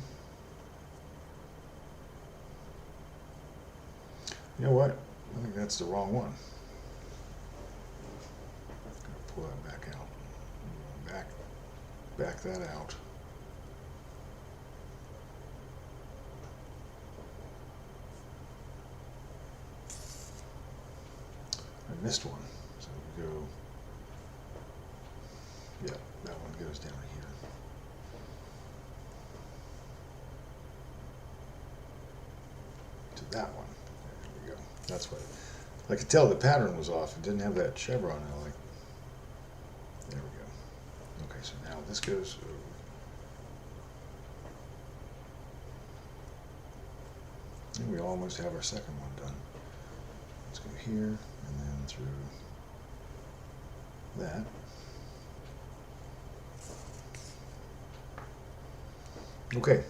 You know what? I think that's the wrong one. Gotta pull that back out. Back that out. I missed one. So we go. Yeah, that one goes down here. To that one. There we go. That's what. I could tell the pattern was off. It didn't have that chevron. I like. There we go. Okay, so now this goes over. And we almost have our second one done. Let's go here and then through that. Okay.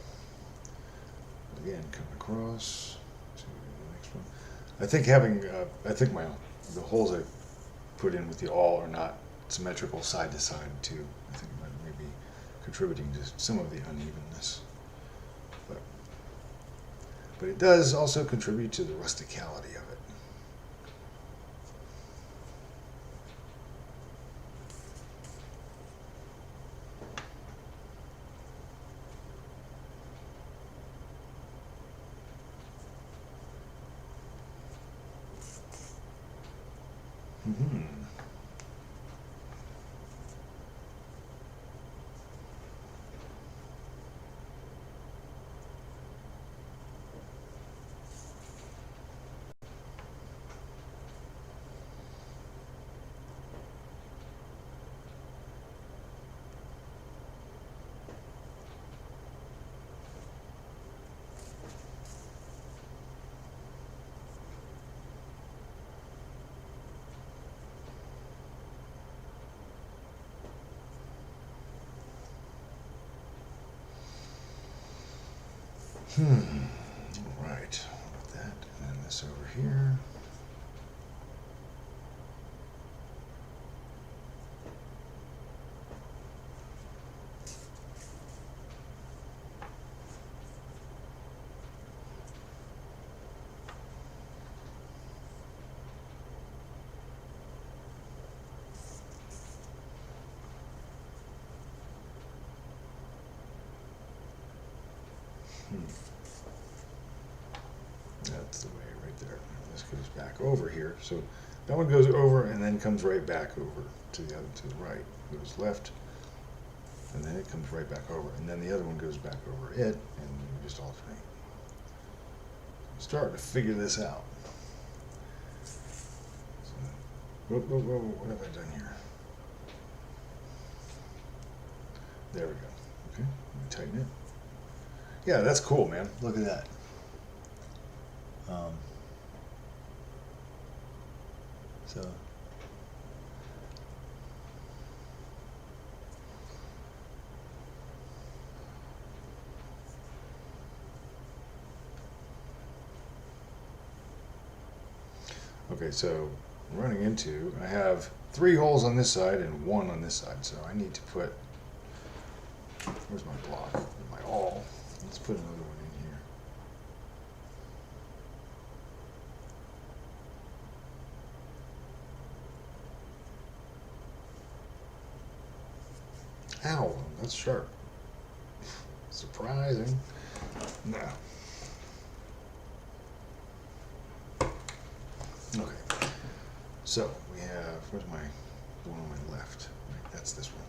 Again, come across to the next one. I think having, the holes I put in with the awl are not symmetrical side to side too. I think it might maybe contributing to some of the unevenness. But it does also contribute to the rusticality of it. Mm-hmm. All right. With that, and then this over here. That's the way right there. This goes back over here. So that one goes over and then comes right back over to the other, to the right. Goes left, and then it comes right back over, and then the other one goes back over it, and we just alternate. I'm starting to figure this out. So, whoa, what have I done here? There we go. Okay, let me tighten it. Yeah, that's cool, man. Look at that. So okay, so running into, I have 3 holes on this side and 1 on this side, so I need to put, where's my block? My awl. Let's put another one in here. Ow, that's sharp. Surprising. No. Okay. So we have, where's my, the one on my left? Right, that's this one.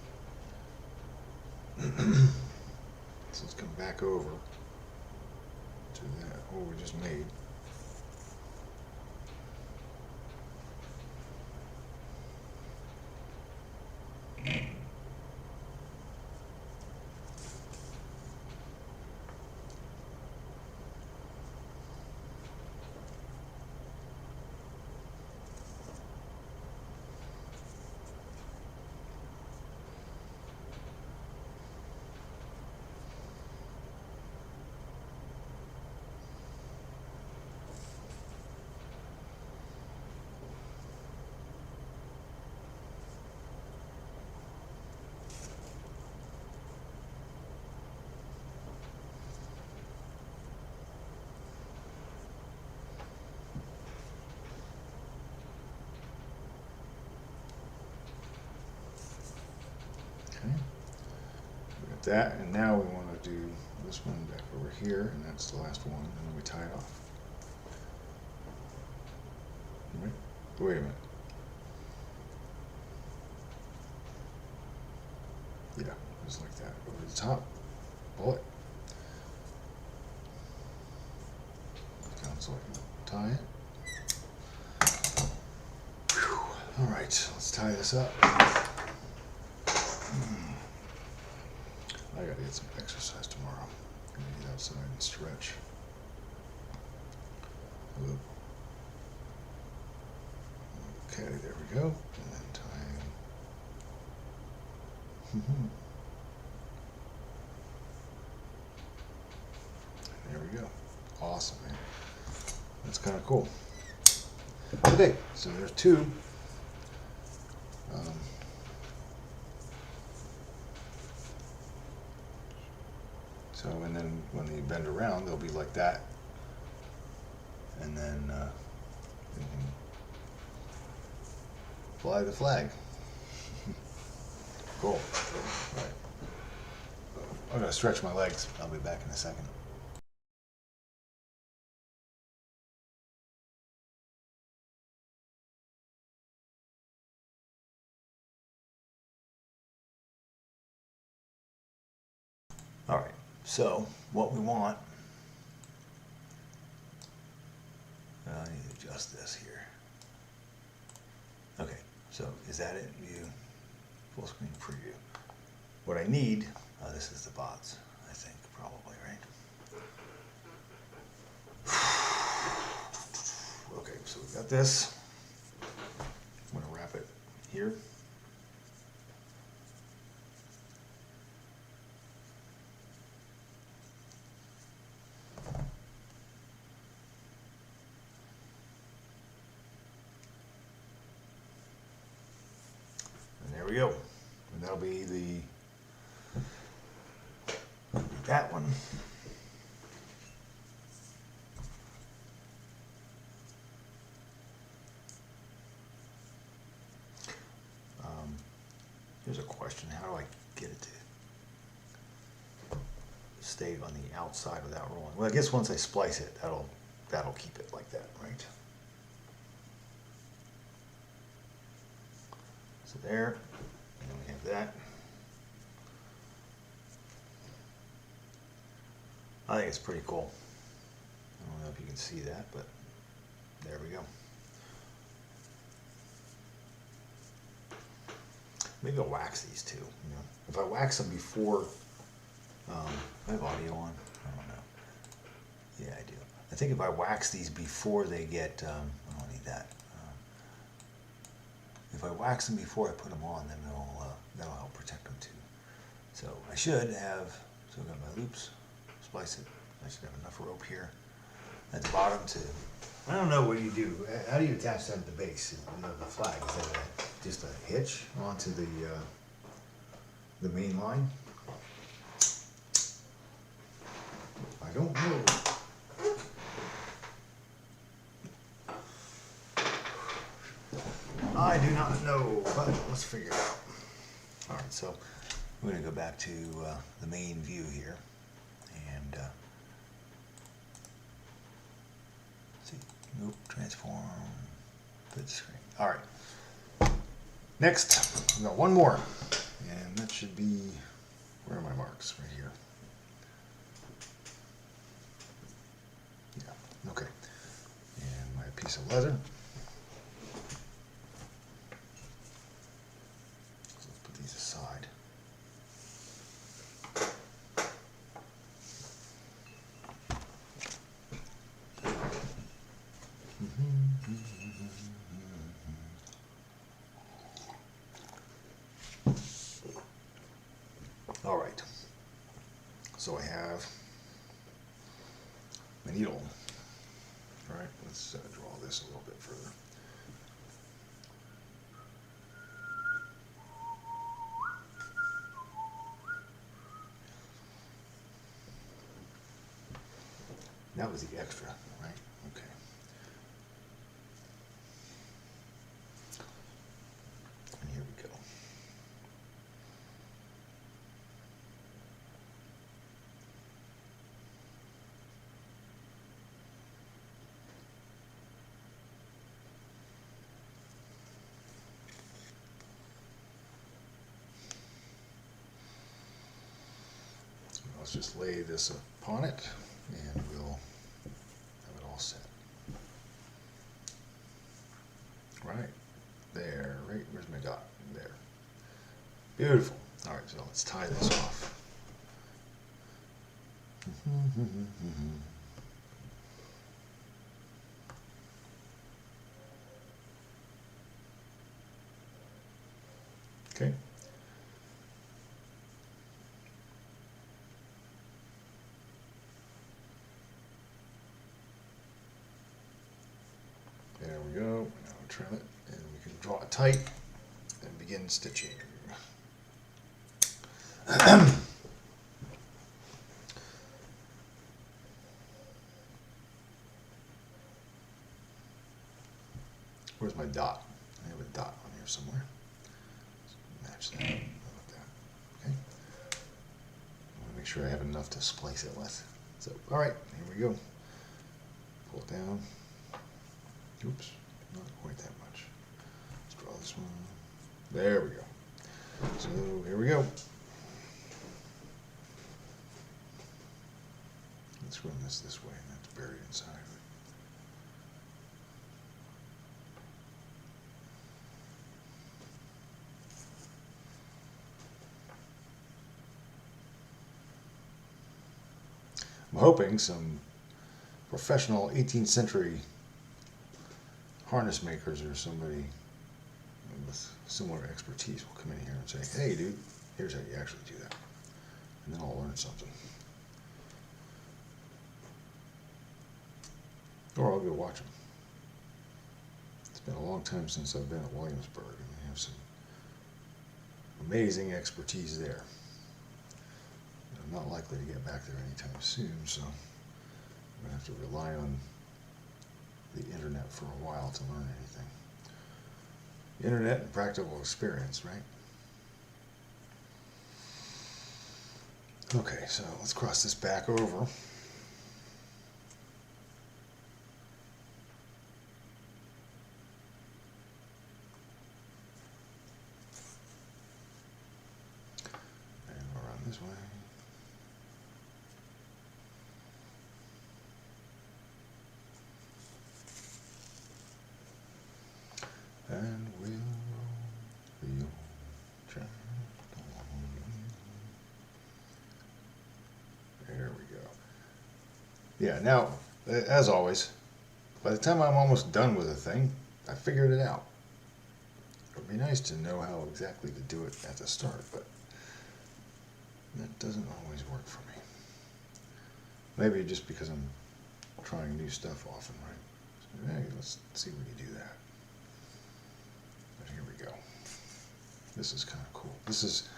So let's come back over to that, what we just made. Okay, we got that, and now we want to do this one back over here, and that's the last one, and then we tie it off. Right? Wait a minute. Yeah, just like that. Over the top, pull it. Down so I can tie it. Whew. All right, let's tie this up. I gotta get some exercise tomorrow. I'm gonna get outside and stretch. Whoop. Okay, there we go. And then tie. There we go. Awesome, man. That's kind of cool. Okay, so there's 2. So, and then when they bend around, they'll be like that. And then you can fly the flag. Cool. All right. I'm going to stretch my legs. I'll be back in a second. All right, so what we want, I need to adjust this here. Okay, so is that it? View, full screen preview. What I need, this is the bots, I think, probably, right? Okay, so we got this. I'm gonna wrap it here. There we go. And that'll be that one. Here's a question. How do I get it to stay on the outside without rolling? Well, I guess once I splice it, that'll keep it like that, right? So there, and then we have that. I think it's pretty cool. I don't know if you can see that, but there we go. maybe I'll wax these too. You know, if I wax them before, I have audio on. I don't know. Yeah, I do. I think if I wax these before they get, I don't need that. If I wax them before I put them on, then that'll help protect them too. So I should have. So I've got my loops. Splice it. I should have enough rope here at the bottom to. I don't know what you do. How do you attach that at the base? You know, the flag. Is that just a hitch onto the main line? I don't know. I do not know, but let's figure it out. All right, so we're going to go back to the main view here, and see, nope, transform, split screen. All right, next, we got one more, and that should be, where are my marks? Right here. Yeah, okay, and my piece of leather. Aside. All right. So I have my needle. All right. Let's draw this a little bit further. That was the extra, right? Okay. And here we go. So let's just lay this upon it, and we'll have it all set. Right there, right, where's my dot? There. Beautiful. All right, so let's tie this off. Okay. There we go. Now trim it, and we can draw it tight and begin stitching. Where's my dot? I have a dot on here somewhere. Let's match that. How about that? Okay. I want to make sure I have enough to splice it with. So, all right, here we go. Pull it down. Oops, not quite that much. Let's draw this one. There we go. So here we go. Let's run this way, and that's buried inside of it. I'm hoping some professional 18th century harness makers or somebody with similar expertise will come in here and say, hey dude, here's how you actually do that. And then I'll learn something. Or I'll go watch them. It's been a long time since I've been at Williamsburg, and they have some amazing expertise there. I'm not likely to get back there anytime soon, so I'm going to have to rely on the internet for a while to learn anything. Internet and practical experience, right? Okay, so let's cross this back over. And we'll run this way. And we'll roll the old track. Yeah, now, as always, by the time I'm almost done with a thing, I figured it out. It would be nice to know how exactly to do it at the start, but that doesn't always work for me. Maybe just because I'm trying new stuff often, right? So, hey, let's see if we can do that. But here we go. This is kind of cool. It's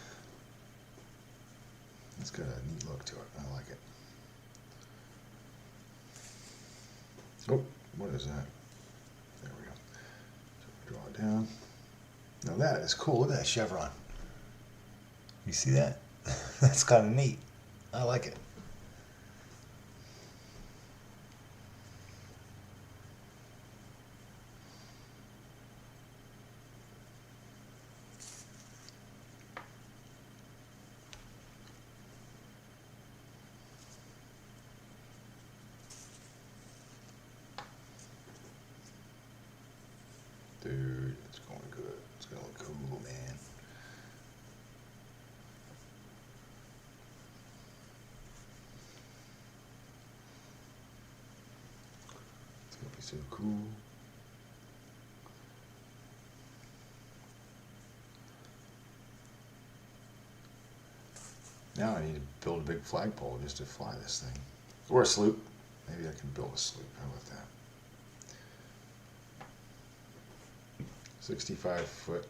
got a neat look to it. I like it. Oh, what is that? There we go. So draw it down. Now that is cool. Look at that chevron. You see that? That's kind of neat. I like it. Dude, it's going good. It's gonna look cool, man. It's gonna be so cool. Now I need to build a big flagpole just to fly this thing. Or a sloop. Maybe I can build a sloop. How about that? 65-foot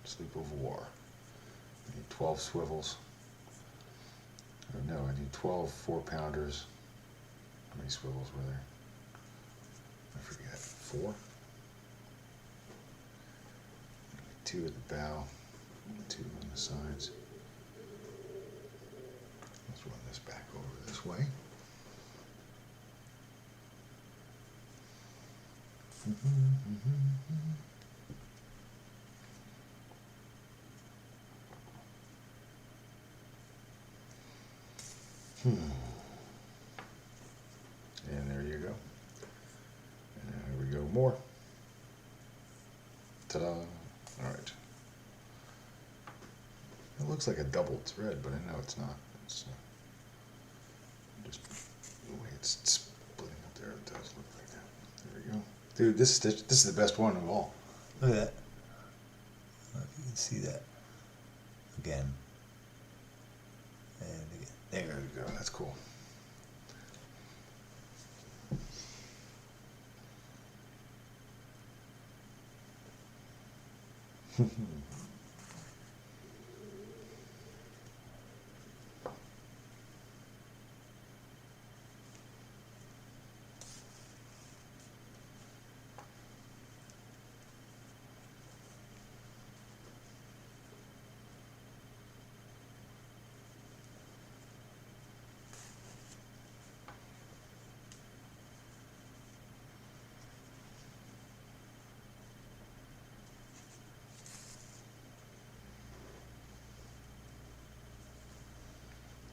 sloop of war. I need 12 swivels. Oh no, I need 12 4-pounders. How many swivels were there? I forget. 4? 2 at the bow, 2 on the sides. Let's run this back over this way. And there you go. And there we go, more. Ta-da! All right. It looks like a double thread, but I know it's not. It's just the way it's splitting up there. It does look like that. There we go. Dude, this is the best one of all. Look at that. I don't know if you can see that. Again. And again. There we go. That's cool.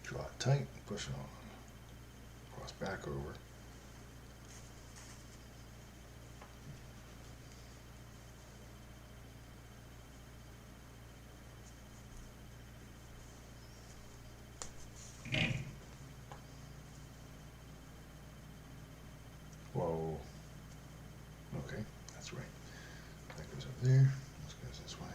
Draw it tight, push it on. Cross back over. Whoa. Okay, that's right. That goes up there. This goes this way.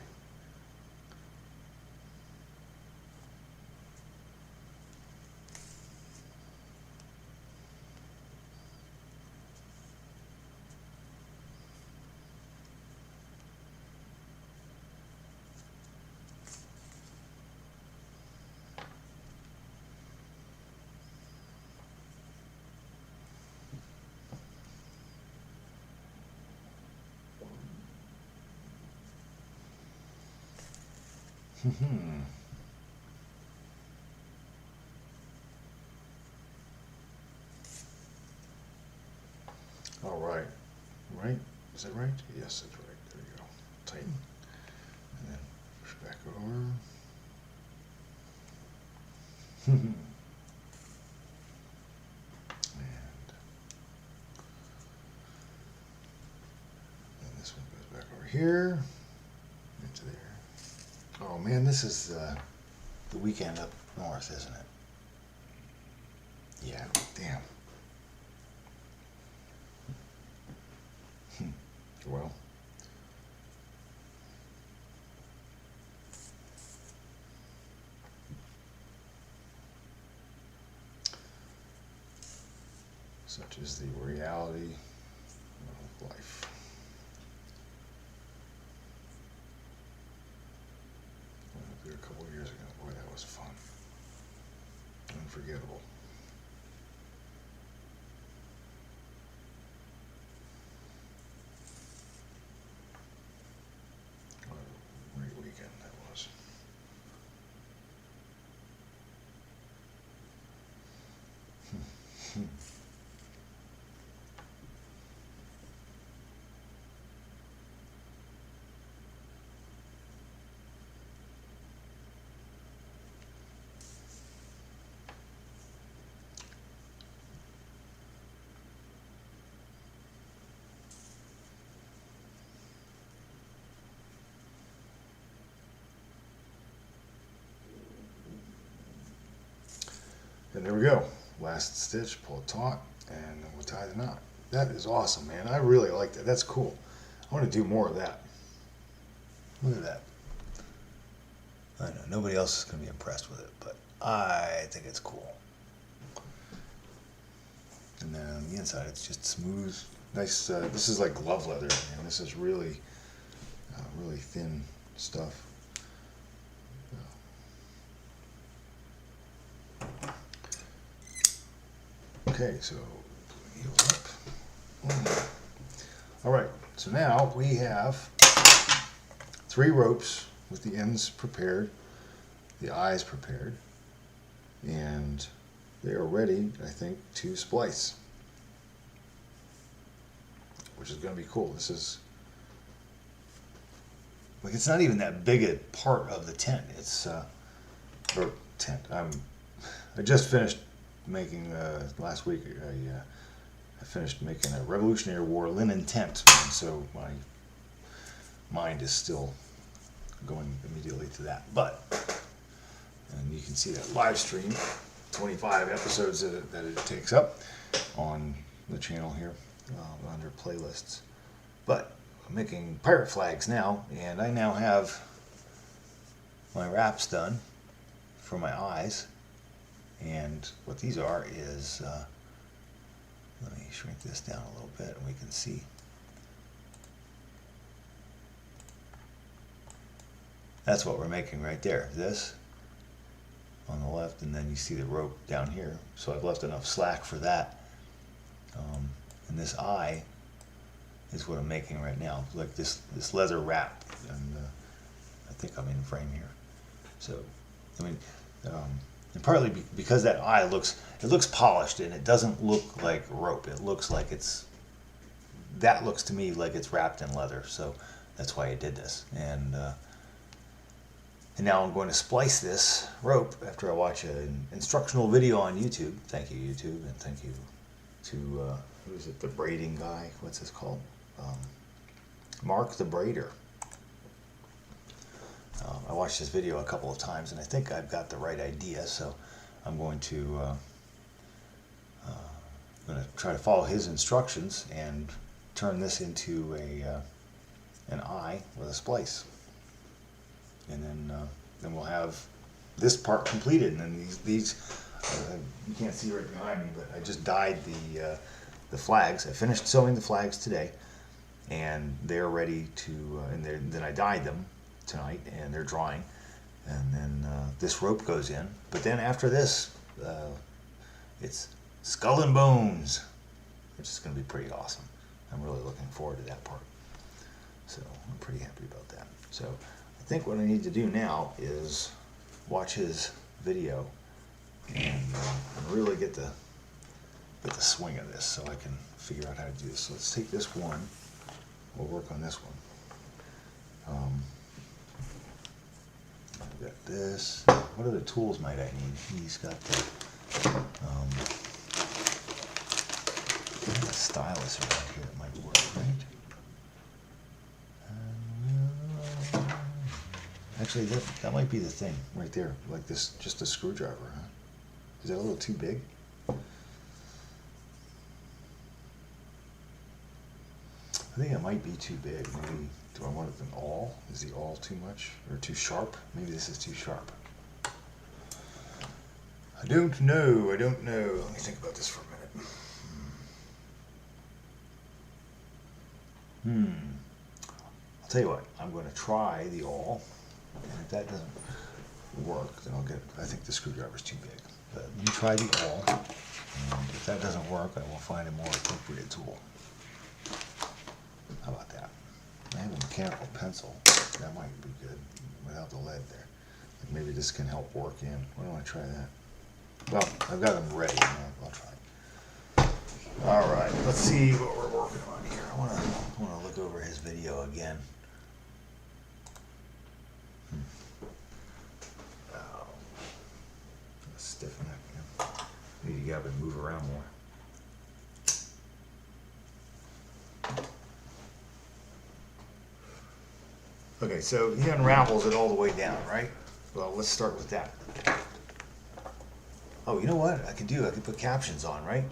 All right. Right? Is that right? Yes, that's right. There we go. Tighten. And then push back over. And then this one goes back over here. Into there. Oh man, this is the weekend up north, isn't it? Yeah, damn. Such is the reality of life. I went up there a couple of years ago. Boy, that was fun. Unforgettable. What a great weekend that was. And there we go. Last stitch, pull it taut, and then we'll tie the knot. That is awesome, man. I really like that. That's cool. I want to do more of that. Look at that. I know nobody else is going to be impressed with it, but I think it's cool. And then on the inside, it's just smooth, nice. This is like glove leather, and this is really, really thin stuff. Okay, so heel up. All right, so now we have 3 ropes with the ends prepared, the eyes prepared, and they are ready, I think, to splice, which is going to be cool. This is like, it's not even that big a part of the tent. It's or tent. I just finished making last week. I finished making a Revolutionary War linen tent, and so my mind is still going immediately to that. But, and you can see that live stream, 25 episodes that it takes up on the channel here under playlists. But I'm making pirate flags now, and I now have my wraps done for my eyes. And what these are is, let me shrink this down a little bit and we can see. That's what we're making right there. This on the left, and then you see the rope down here. So I've left enough slack for that. And this eye is what I'm making right now, like this leather wrap. And I think I'm in frame here. So, I mean, and partly because that eye looks polished, and it doesn't look like rope. It looks like that looks to me like it's wrapped in leather. So that's why I did this. And now I'm going to splice this rope after I watch an instructional video on YouTube. Thank you, YouTube, and thank you to who is it? The braiding guy. What's this called? Mark the Braider. I watched this video a couple of times, and I think I've got the right idea, so I'm going to try to follow his instructions and turn this into an eye with a splice. And then we'll have this part completed, and then these you can't see right behind me, but I just dyed the flags. I finished sewing the flags today, and they're ready to, and then I dyed them tonight, and they're drying, and then this rope goes in. But then after this, it's skull and bones, which is going to be pretty awesome. I'm really looking forward to that part, so I'm pretty happy about that. So I think what I need to do now is watch his video and really get the swing of this, so I can figure out how to do this. So let's take this one. We'll work on this one. I've got this. What other tools might I need? He's got the stylus around here. It might work, right? Actually, that might be the thing right there, like this, just a screwdriver, huh? Is that a little too big? I think it might be too big. Maybe, do I want an awl? Is the awl too much or too sharp? Maybe this is too sharp. I don't know. Let me think about this for a minute. I'll tell you what, I'm going to try the awl, and if that doesn't work, then I'll get, I think the screwdriver's too big. But you try the awl, and if that doesn't work, I will find a more appropriate tool. How about that? I have a mechanical pencil. That might be good without the lead there. Like maybe this can help work in. Why don't I try that? Well, I've got them ready. I'll try. All right, let's see what we're working on here. I want to look over his video again. Oh, stiffen that again. Need to get up and move around more. Okay, so he unravels it all the way down, right? Well, let's start with that. Oh, you know what I could do? I could put captions on, right?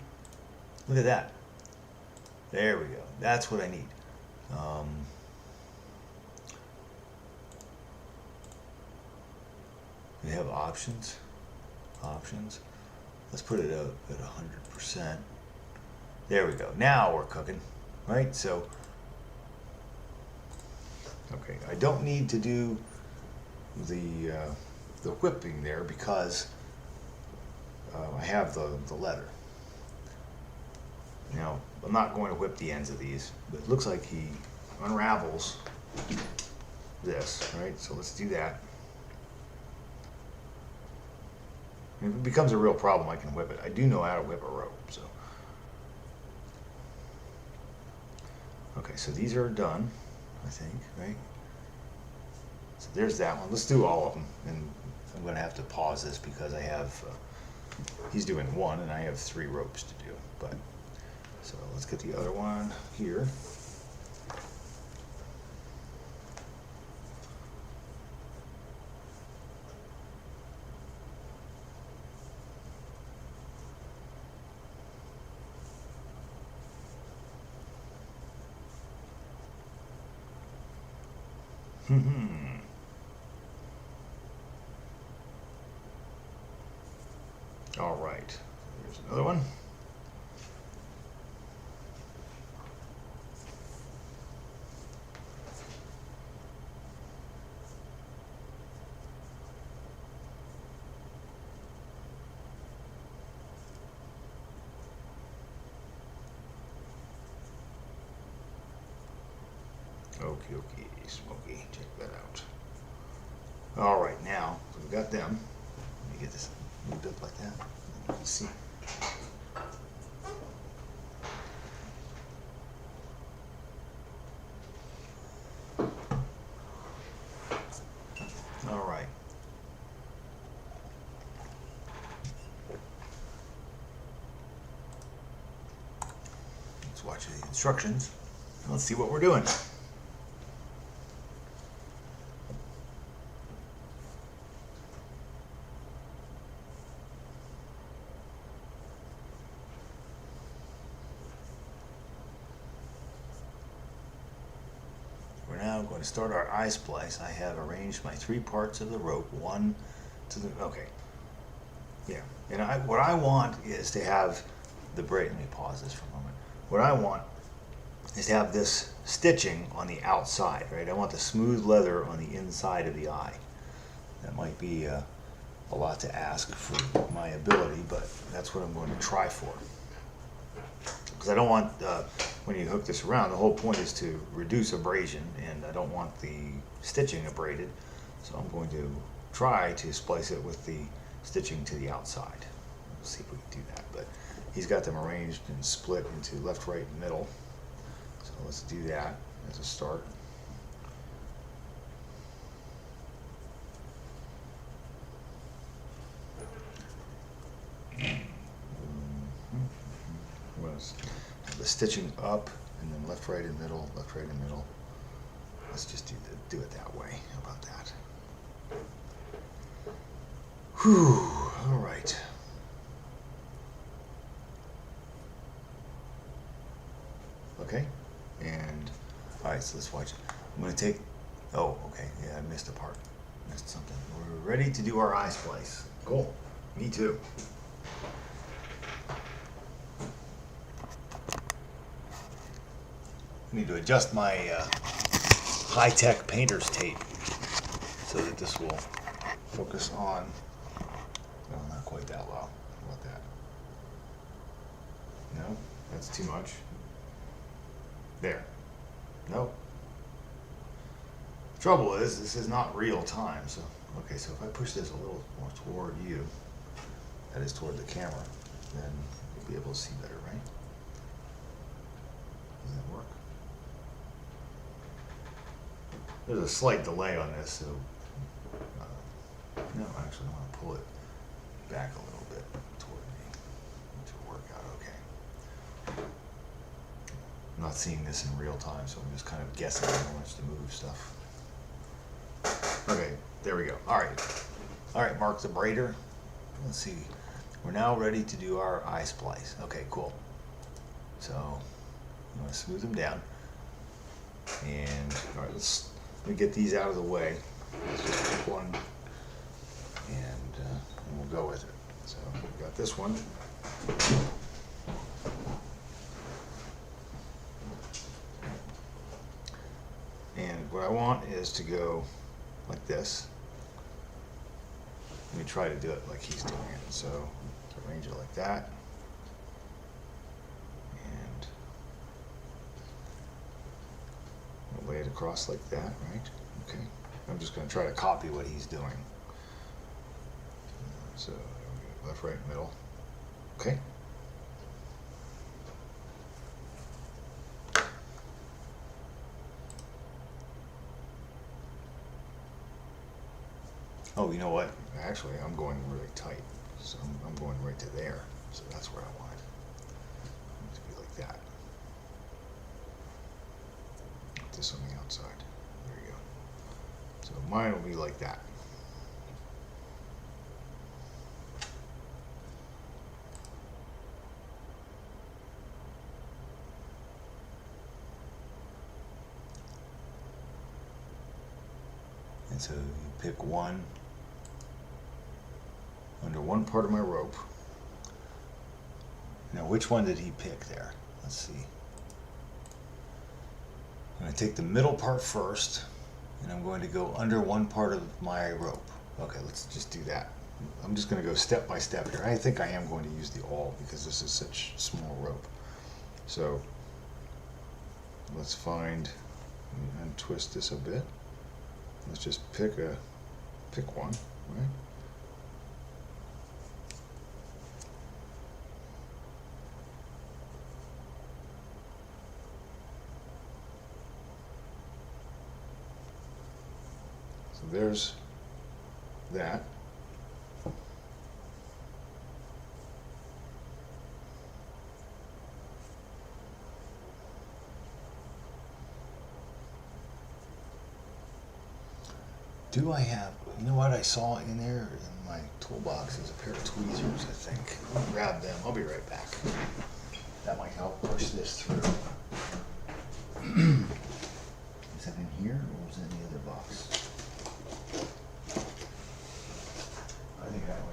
Look at that. There we go. That's what I need. We have options. Options. Let's put it up at 100%. There we go. Now we're cooking, right? So, okay, I don't need to do the whipping there because I have the leather. Now, I'm not going to whip the ends of these, but it looks like he unravels this, right? So let's do that. And if it becomes a real problem, I can whip it. I do know how to whip a rope, so. Okay, so these are done, I think, right? So there's that one. Let's do all of them. And I'm going to have to pause this because I have, he's doing one and I have 3 ropes to do. But so let's get the other one here. All right, here's another one. Okie dokie, Smokey, check that out. All right, now so we've got them. Let me get this moved up like that. You can see. All right. Let's watch the instructions. Let's see what we're doing. Now I'm going to start our eye splice. I have arranged my 3 parts of the rope, one to the, okay, yeah, and what I want is to have the braid, let me pause this for a moment. What I want is to have this stitching on the outside, right? I want the smooth leather on the inside of the eye. That might be a lot to ask for my ability, but that's what I'm going to try for. Because I don't want, when you hook this around, the whole point is to reduce abrasion, and I don't want the stitching abraded, so I'm going to try to splice it with the stitching to the outside. We'll see if we can do that, but he's got them arranged and split into left, right, and middle, so let's do that as a start. The stitching up and then left, right, and middle, left, right, and middle. Let's just do it that way. How about that? Whew, all right. Okay, and all right, so let's watch it. I'm gonna take, oh, okay, yeah, I missed a part. Missed something. We're ready to do our eye splice. Cool, me too. need to adjust my high-tech painter's tape so that this will focus on, well, not quite that low. How about that? No, that's too much. There. Nope. Trouble is, this is not real time, so, okay, so if I push this a little more toward you, that is toward the camera, then you'll be able to see better, right? Does that work? There's a slight delay on this, so, no, actually, I want to pull it back a little bit toward me to work out okay. I'm not seeing this in real time, so I'm just kind of guessing how much to move stuff. Okay, there we go. All right, Mark the braider. Let's see. We're now ready to do our eye splice. Okay, cool. So, you want to smooth them down. And, all right, let me get these out of the way. Let's just pick one, and we'll go with it. So, we've got this one. And what I want is to go like this. Let me try to do it like he's doing it. So arrange it like that. And we'll lay it across like that, right? Okay. I'm just going to try to copy what he's doing. So left, right, middle. Okay. Oh, you know what? Actually, I'm going really tight. So I'm going right to there. So that's where I want it. I want it to be like that. This on the outside. There you go. So mine will be like that. And so you pick one under one part of my rope. Now, which one did he pick there? Let's see. I'm going to take the middle part first, and I'm going to go under one part of my rope. Okay, let's just do that. I'm just going to go step by step here. I think I am going to use the awl because this is such small rope. So let's find and twist this a bit. Let's just pick one, right? So there's that. Do I have, you know what I saw in there in my toolbox is a pair of tweezers, I think. I'll grab them. I'll be right back. That might help push this through. Is that in here or was it in the other box? I think that way.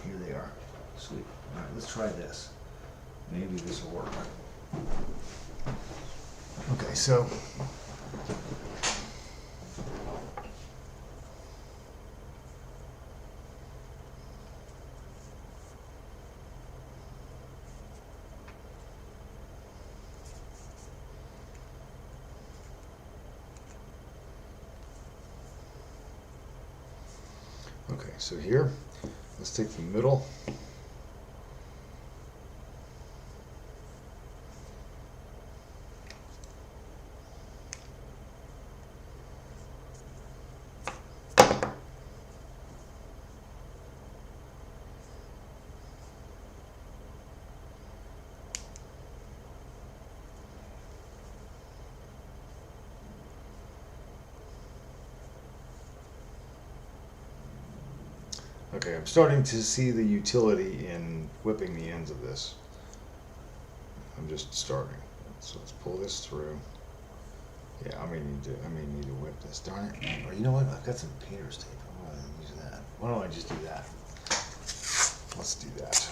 Here they are. Sweet. All right, let's try this. Maybe this will work. Okay, so here, let's take the middle. Okay, I'm starting to see the utility in whipping the ends of this. I'm just starting. So let's pull this through. Yeah, I may need to whip this. Darn it. Or you know what? I've got some painter's tape. I'm going to use that. Why don't I just do that? Let's do that.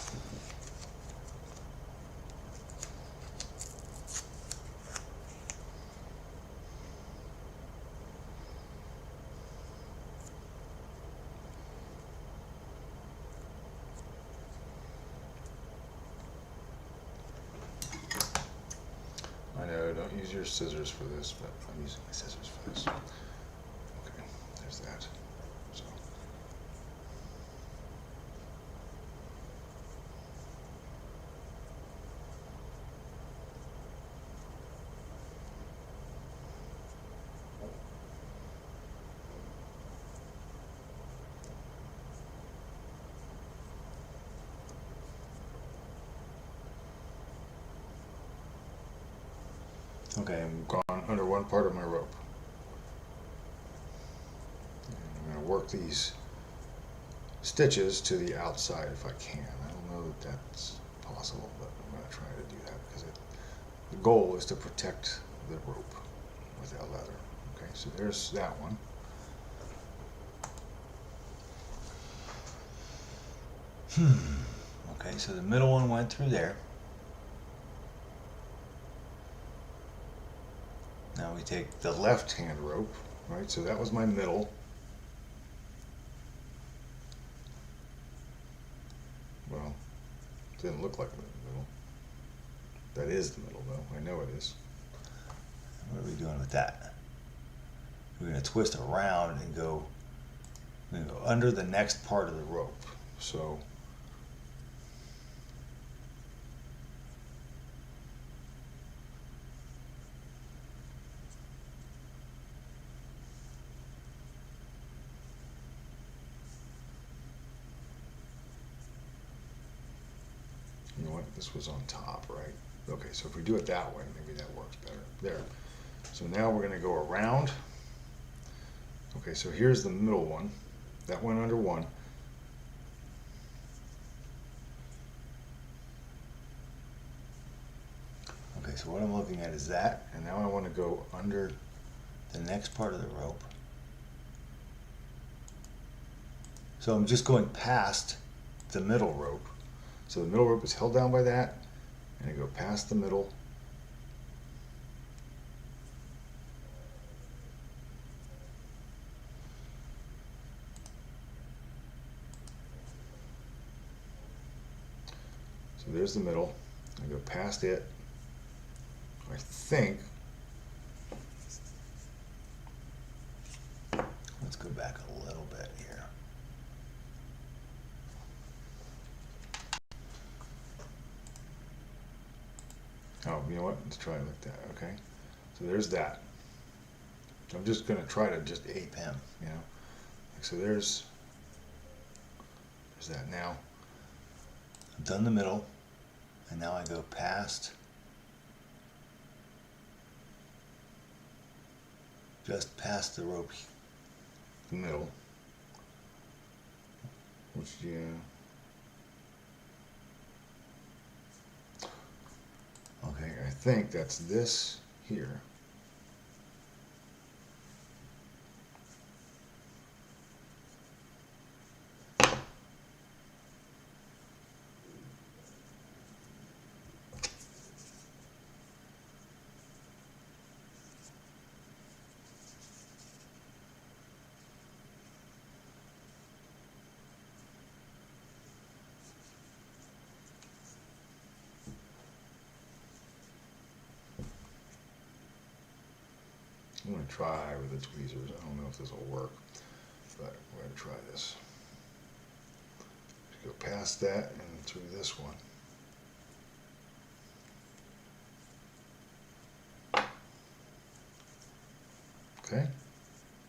I know, don't use your scissors for this, but I'm using my scissors for this. Okay, there's that. So. Okay, I'm gone under one part of my rope. And I'm going to work these stitches to the outside if I can. I don't know that that's possible, but I'm going to try to do that because the goal is to protect the rope with that leather. Okay, so there's that one. Okay, so the middle one went through there. Now we take the left hand rope, right? So that was my middle. Well, it didn't look like the middle. That is the middle though, I know it is. What are we doing with that? We're gonna twist around and go under the next part of the rope. So you know what, this was on top, right? Okay, so if we do it that way, maybe that works better. There. So now we're gonna go around. Okay, so here's the middle one. That went under one. Okay, so what I'm looking at is that, and now I want to go under the next part of the rope. So I'm just going past the middle rope. So the middle rope is held down by that, and I go past the middle. So there's the middle. I go past it. I think. Let's go back a little bit here. Oh, you know what? Let's try it like that, okay? So there's that. I'm just going to try to just ape him, you know? So there's that now. I've done the middle, and now I go past, just past the rope, the middle, which, yeah. Okay, I think that's this here. I'm going to try with the tweezers. I don't know if this will work, but we're going to try this. Go past that and through this one. Okay.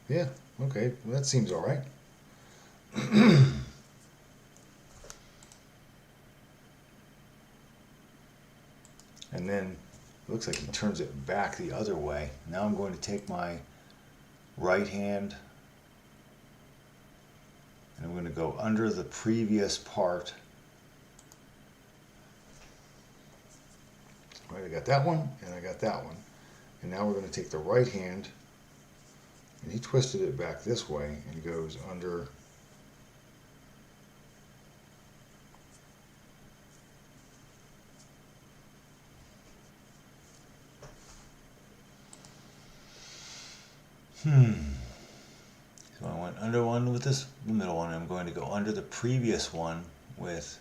Yeah, okay. Well, that seems all right. And then it looks like he turns it back the other way. Now I'm going to take my right hand And I'm going to go under the previous part. Right, I got that one and I got that one. And now we're going to take the right hand, and he twisted it back this way and goes under So I went under one with this, the middle one. I'm going to go under the previous one with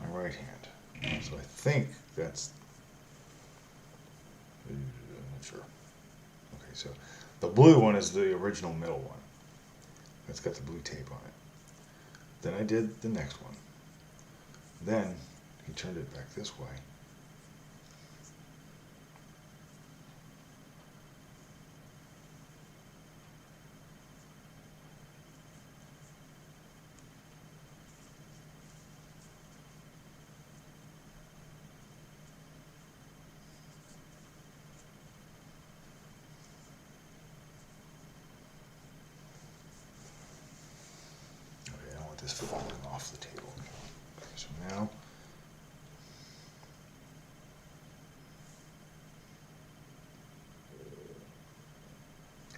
my right hand. So I think that's, I'm not sure. Okay, so the blue one is the original middle one. That's got the blue tape on it. Then I did the next one. Then he turned it back this way. This falling off the table. Okay, so now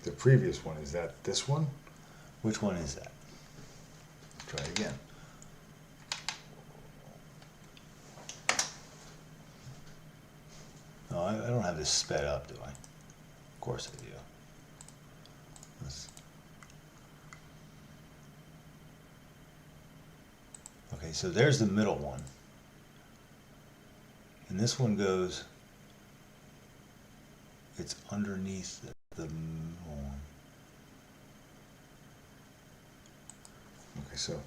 the previous one, is that this one? Which one is that? Try it again. No, I don't have this sped up, do I? Of course I do. Okay, so there's the middle one. And this one goes, it's underneath the middle one. Okay, so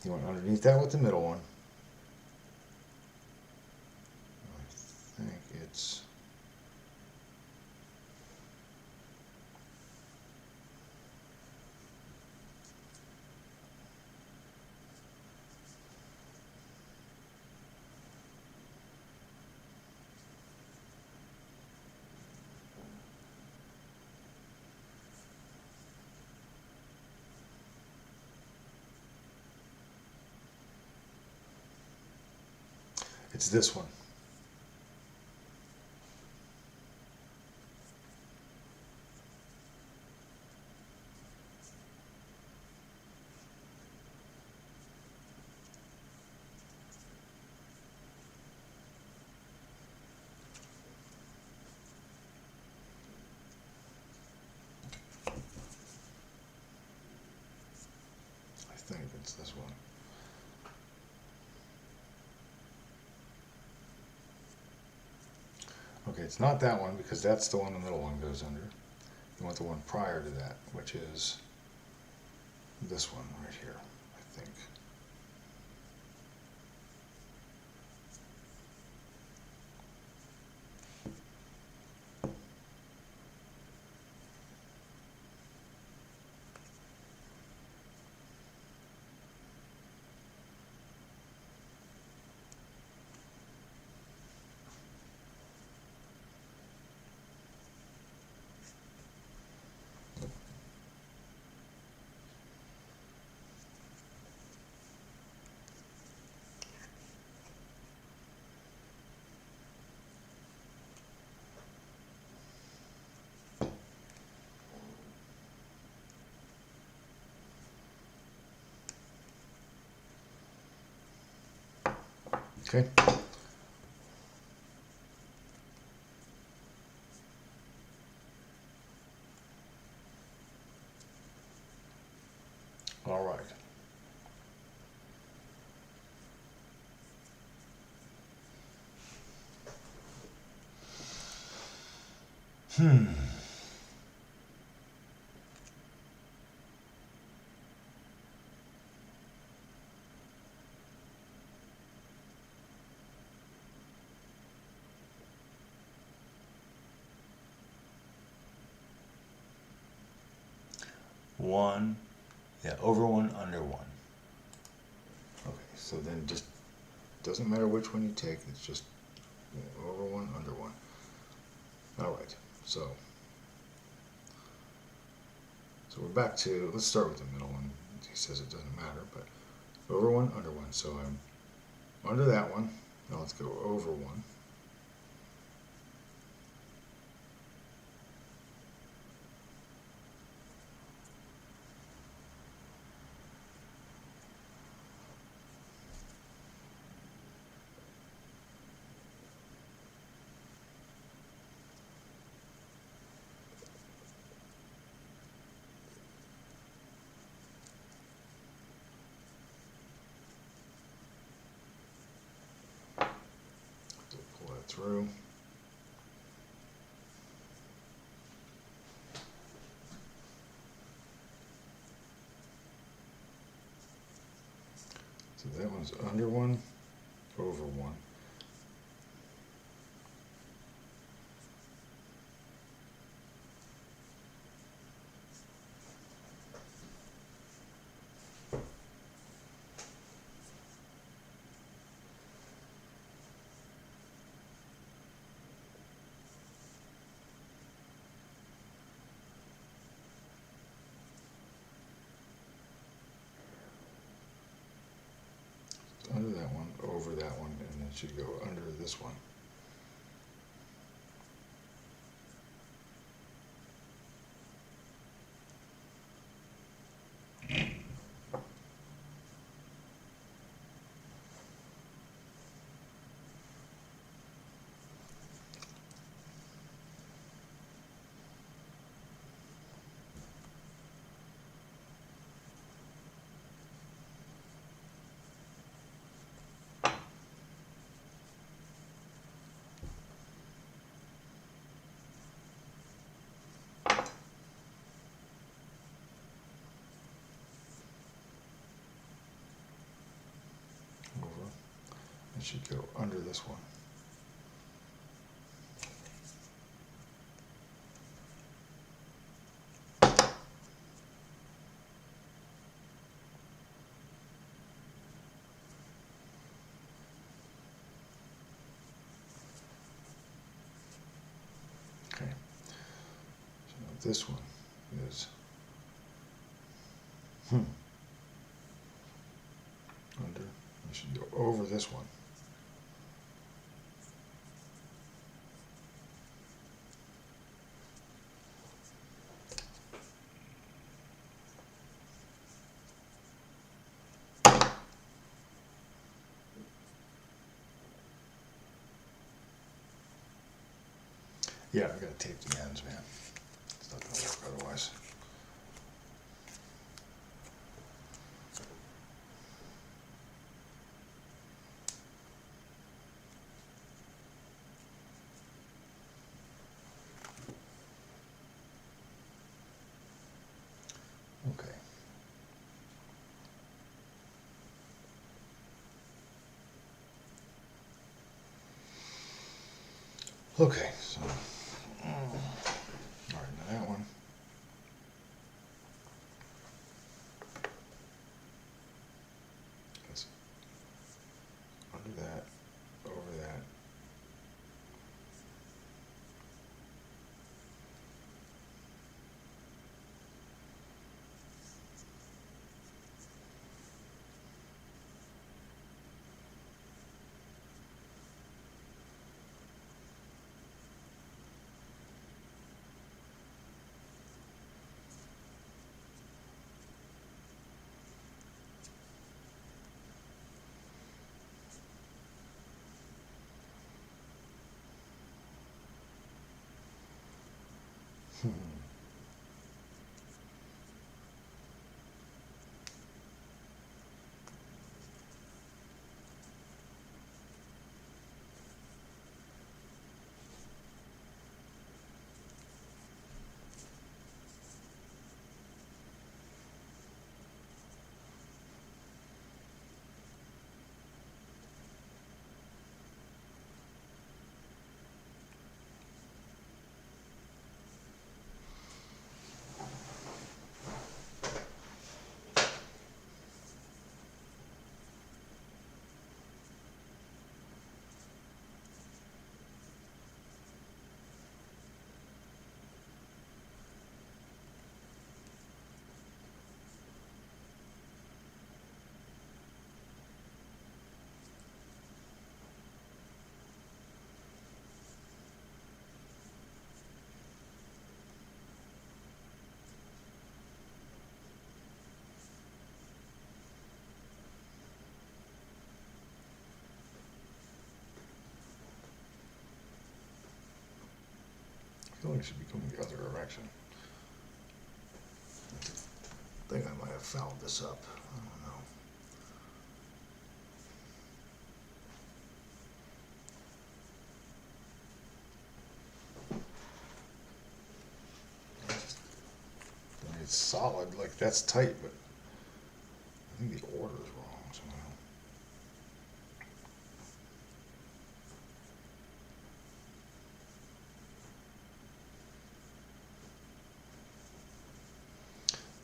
you went underneath that with the middle one. I think it's, it's this one. I think it's this one. Okay, it's not that one because that's the one the middle one goes under. You want the one prior to that, which is this one right here, I think. Okay. All right. One, yeah, over one, under one. Okay, so then just doesn't matter which one you take, it's just over one, under one. All right, so So we're back to, let's start with the middle one. He says it doesn't matter, but over one, under one. So I'm under that one. Now let's go over one. Pull that through. So that one's under one, over one. Under that one, over that one, and then it should go under this one. Over. It should go under this one. Okay. So this one is under. I should go over this one. Yeah, I gotta tape the ends, man. It's not gonna work otherwise. Okay. Okay, so all right, now that one. That's under that, over that. feel like it should be coming the other direction. I think I might have fouled this up. I don't know. I mean, it's solid, like that's tight, but I think the order's wrong somehow.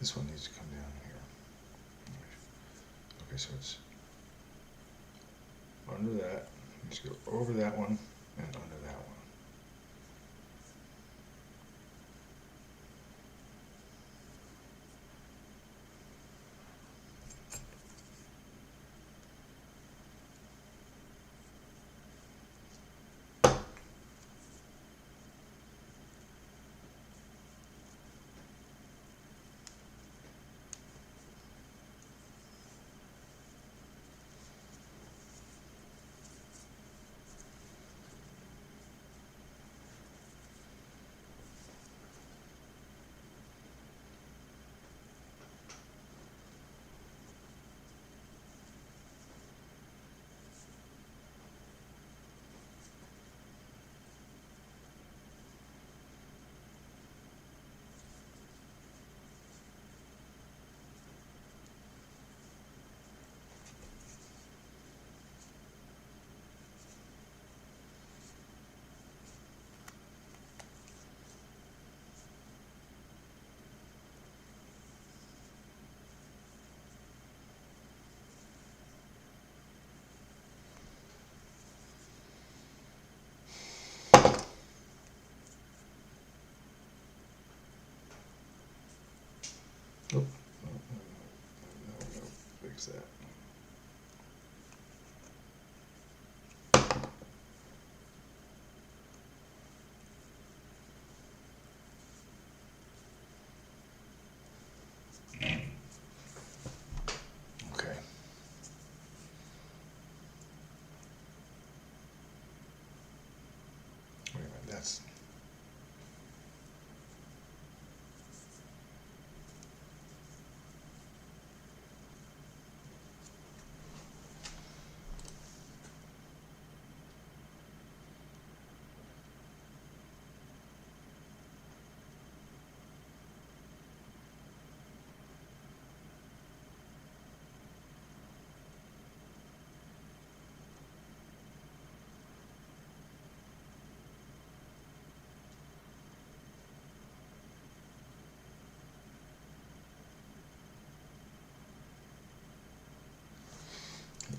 This one needs to come down here. Okay, so it's under that. Let's go over that one and under that one. Oh, no, fix that. Okay. Wait a minute, that's. Yeah.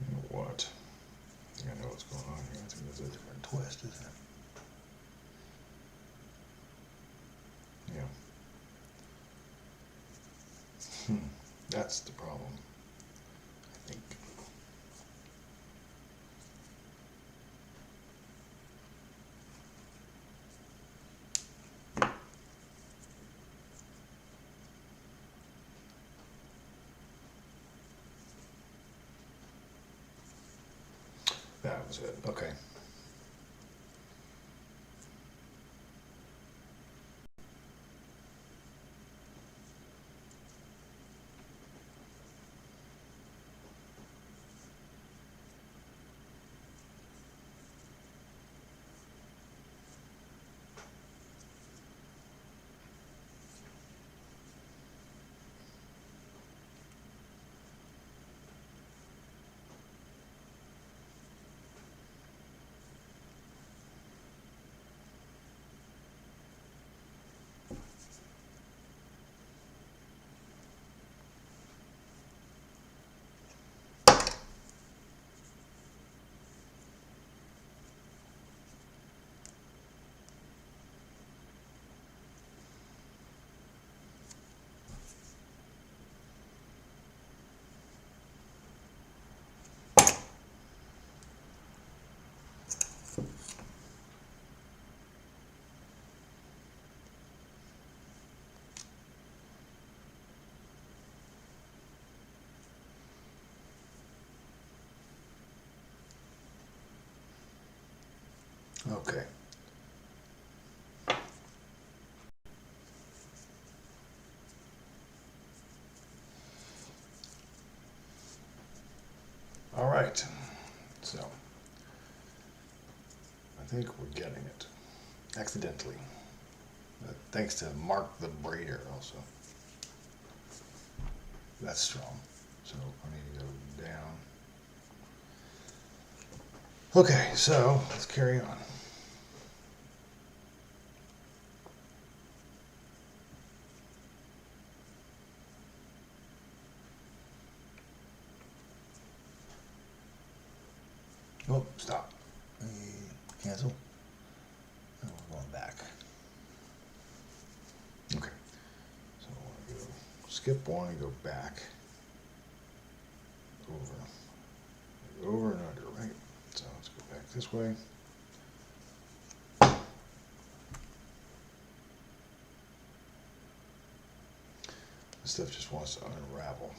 You know what? I think I know what's going on here. I think there's a different twist, isn't it? Yeah. That's the problem, I think. That was it. Okay. Okay. All right. So I think we're getting it. Accidentally. Thanks to Mark the Braider also. That's strong. So I need to go down. Okay, so let's carry on. Oh, stop. Cancel. Oh, we're going back. Okay. So I want to go skip one and go back. Over and under, right? So let's go back this way. This stuff just wants to unravel.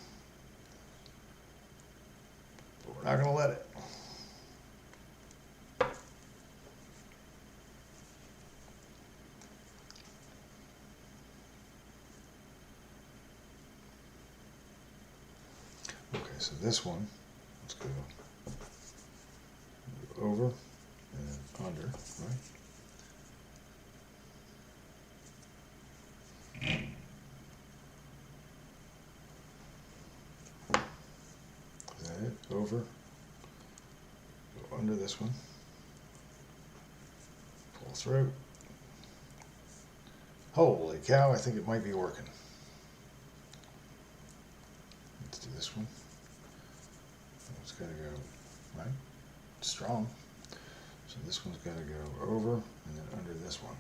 But we're not going to let it. Okay, so this one, let's go over and then under, right? Is that it? Over. Go under this one. Pull through. Holy cow, I think it might be working. Let's do this one. It's got to go, right? Strong. So this one's got to go over and then under this one.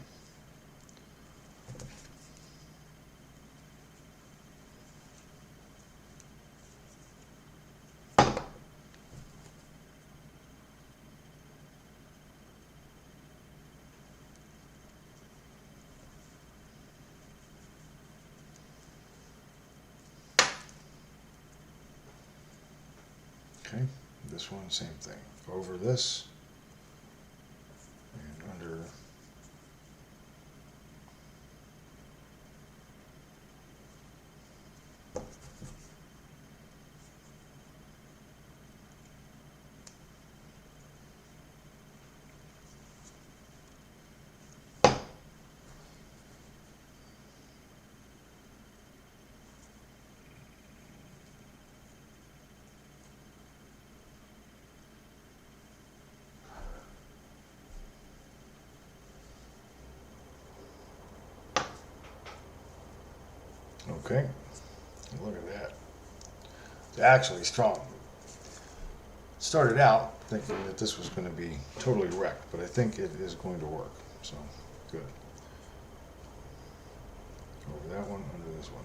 Okay, this one, same thing. Over this and under. Okay, look at that. It's actually strong. Started out thinking that this was going to be totally wrecked, but I think it is going to work. So, good. Over that one, under this one.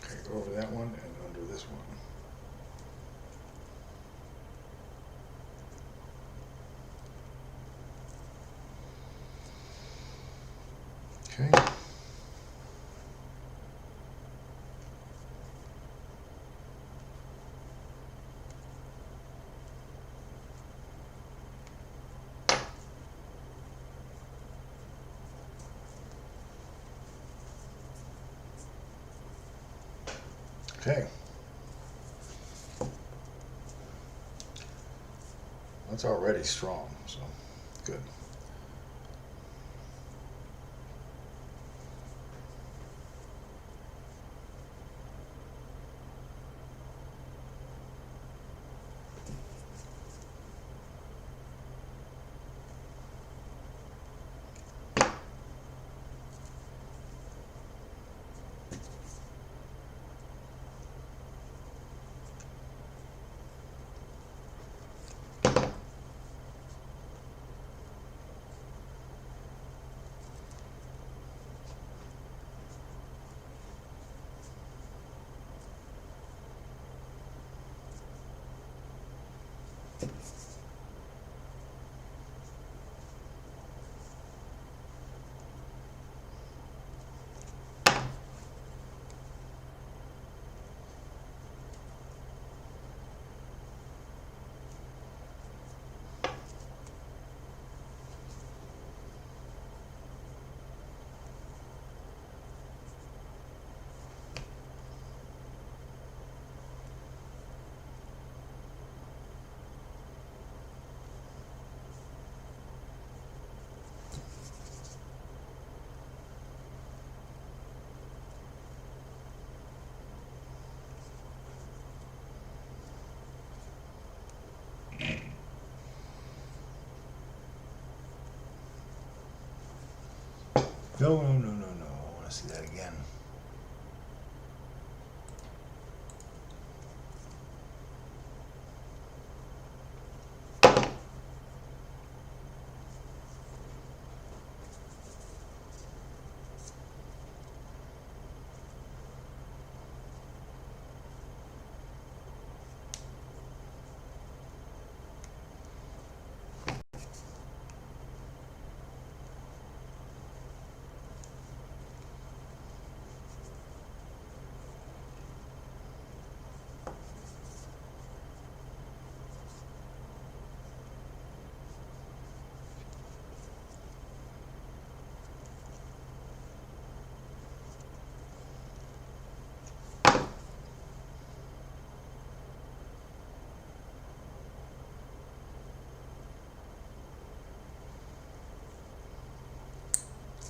Okay, over that one and under this one. Okay. Okay. That's already strong, so good. No, no, no, no, no. I want to see that again.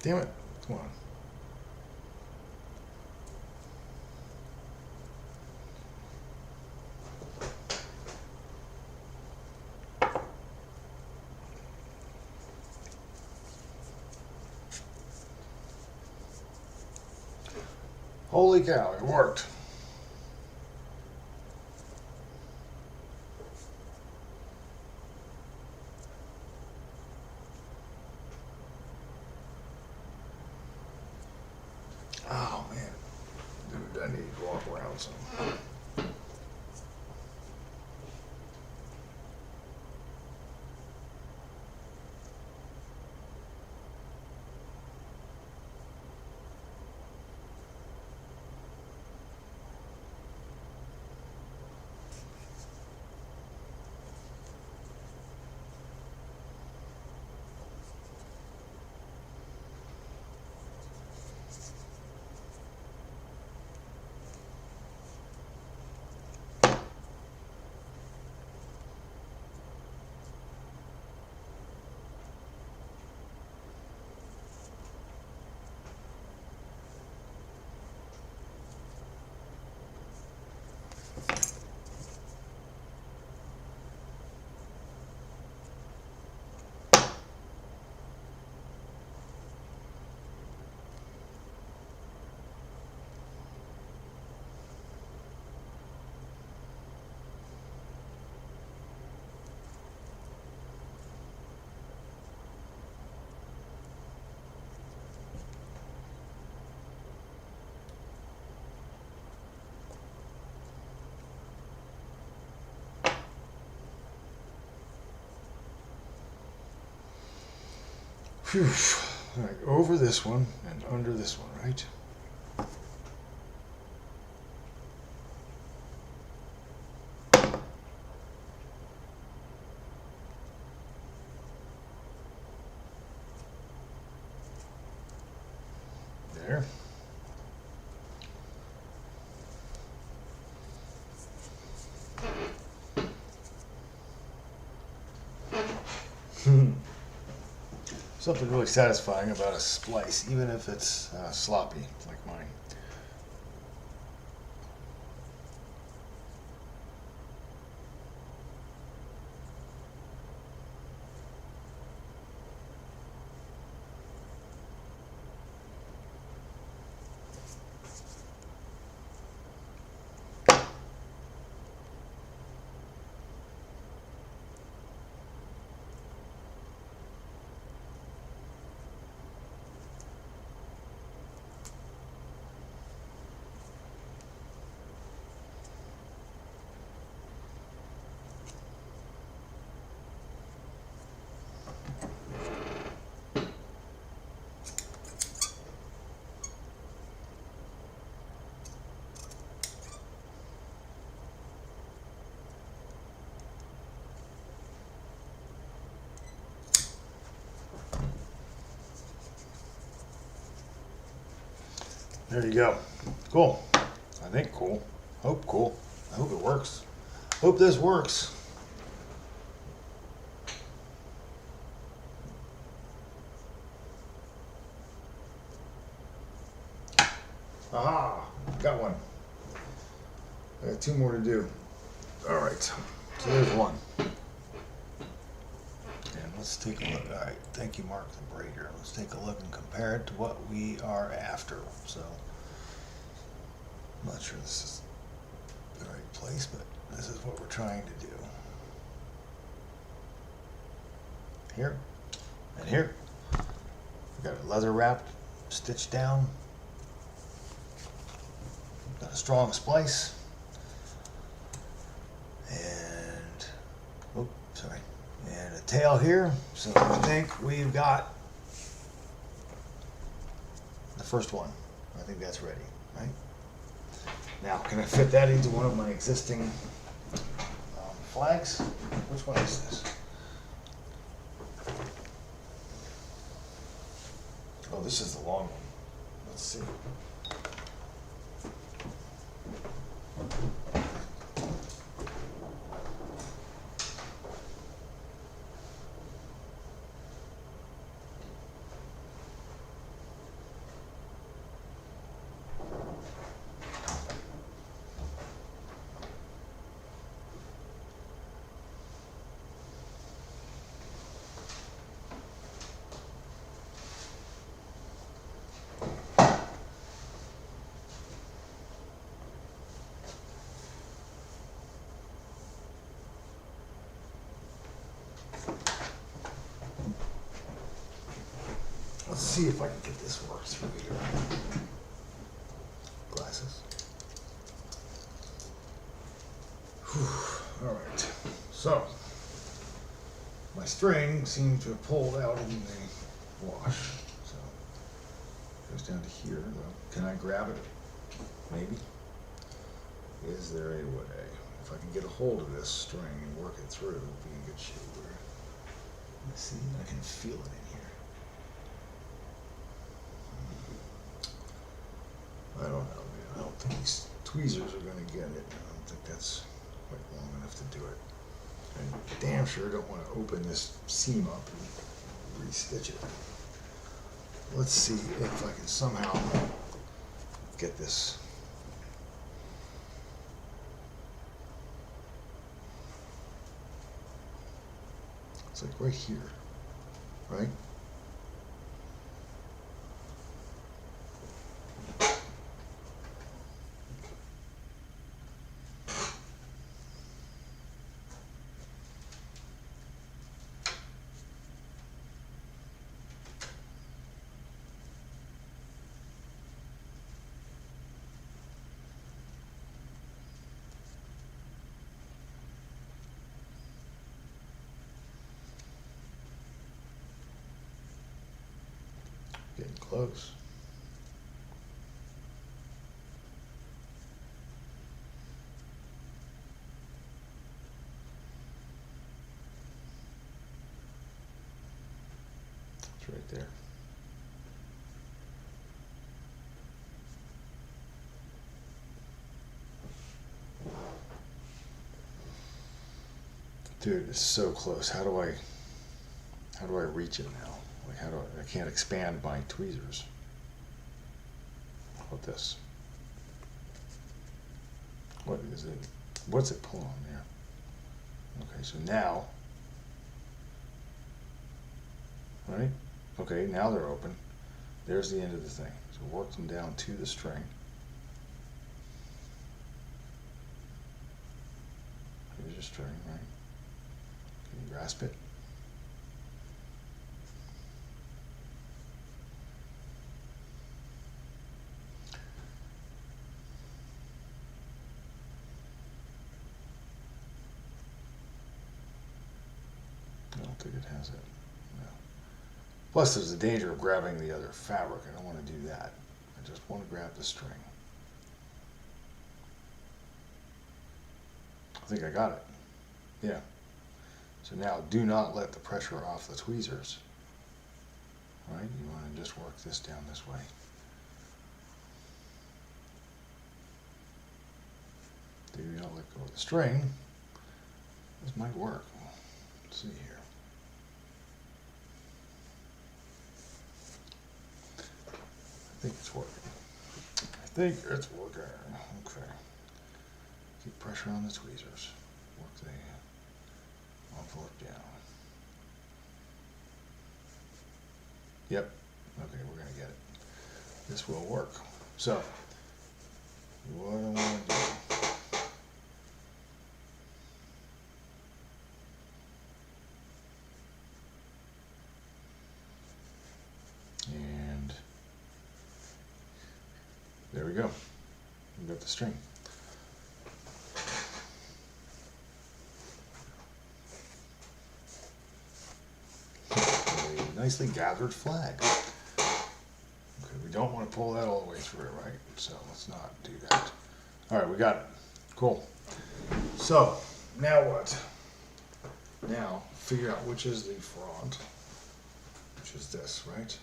Damn it. Come on. Holy cow, it worked. Oh man. Dude, I need to walk around some. Phew. All right, over this one and under this one, right? There. Something really satisfying about a splice, even if it's sloppy like mine. There you go. Cool. I think cool. Hope cool. I hope it works. Hope this works. Aha! Got one. I got two more to do. All right. So there's one. And let's take a look. All right. Thank you, Mark the Brader. Let's take a look and compare it to what we are after. So I'm not sure this is the right place, but this is what we're trying to do. Here and here. We got it leather wrapped, stitched down. Got a strong splice. And, oh, sorry. And a tail here. So I think we've got the first one. I think that's ready, right? Now, can I fit that into one of my existing flags? Which one is this? Oh, this is the long one. Let's see. Let's see if I can get this work through here. Glasses. Whew. All right. So my string seemed to have pulled out in the wash. So it goes down to here. Though. Can I grab it? Maybe. Is there a way? If I can get a hold of this string and work it through, it'll be in good shape. Let's see. I can feel it in here. I don't know, man. I don't think these tweezers are going to get it. I don't think that's quite long enough to do it. I damn sure don't want to open this seam up and re-stitch it. Let's see if I can somehow get this. It's like right here, right? Getting close. It's right there. Dude, it's so close. How do I How do I reach it now? Like how do I can't expand my tweezers. How about this? What is it? What's it pull on there? Okay, so now, right? Okay, now they're open. There's the end of the thing. So work them down to the string. Here's your string, right? Can you grasp it? I don't think it has it. No. Plus, there's the danger of grabbing the other fabric. I don't want to do that. I just want to grab the string. I think I got it. Yeah. So now, do not let the pressure off the tweezers. All right? You want to just work this down this way. Do not let go of the string. This might work. Let's see here. I think it's working. I think it's working. Okay. Keep pressure on the tweezers. Work the envelope down. Yep. Okay, we're going to get it. This will work. So, what I want to do. And there we go. We got the string. A nicely gathered flag. Okay, we don't want to pull that all the way through, right? So let's not do that. All right, we got it. Cool. So now what? Now figure out which is the front, which is this, right?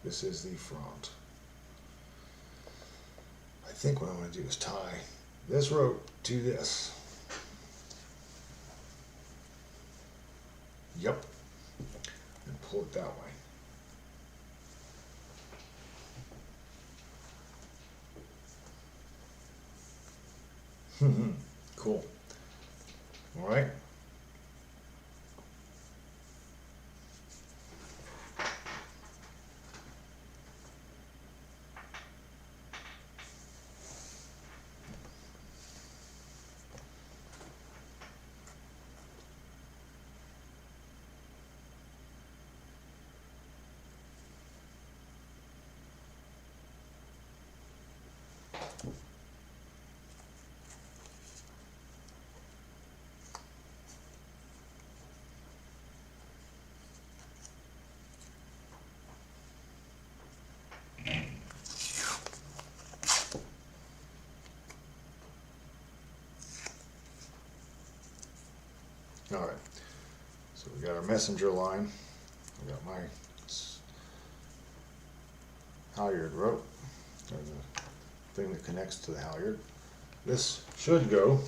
This is the front. I think what I'm going to do is tie this rope to this. Yep. And pull it that way. Cool. All right. All right, so we got our messenger line. I got my halyard rope, or the thing that connects to the halyard. This should go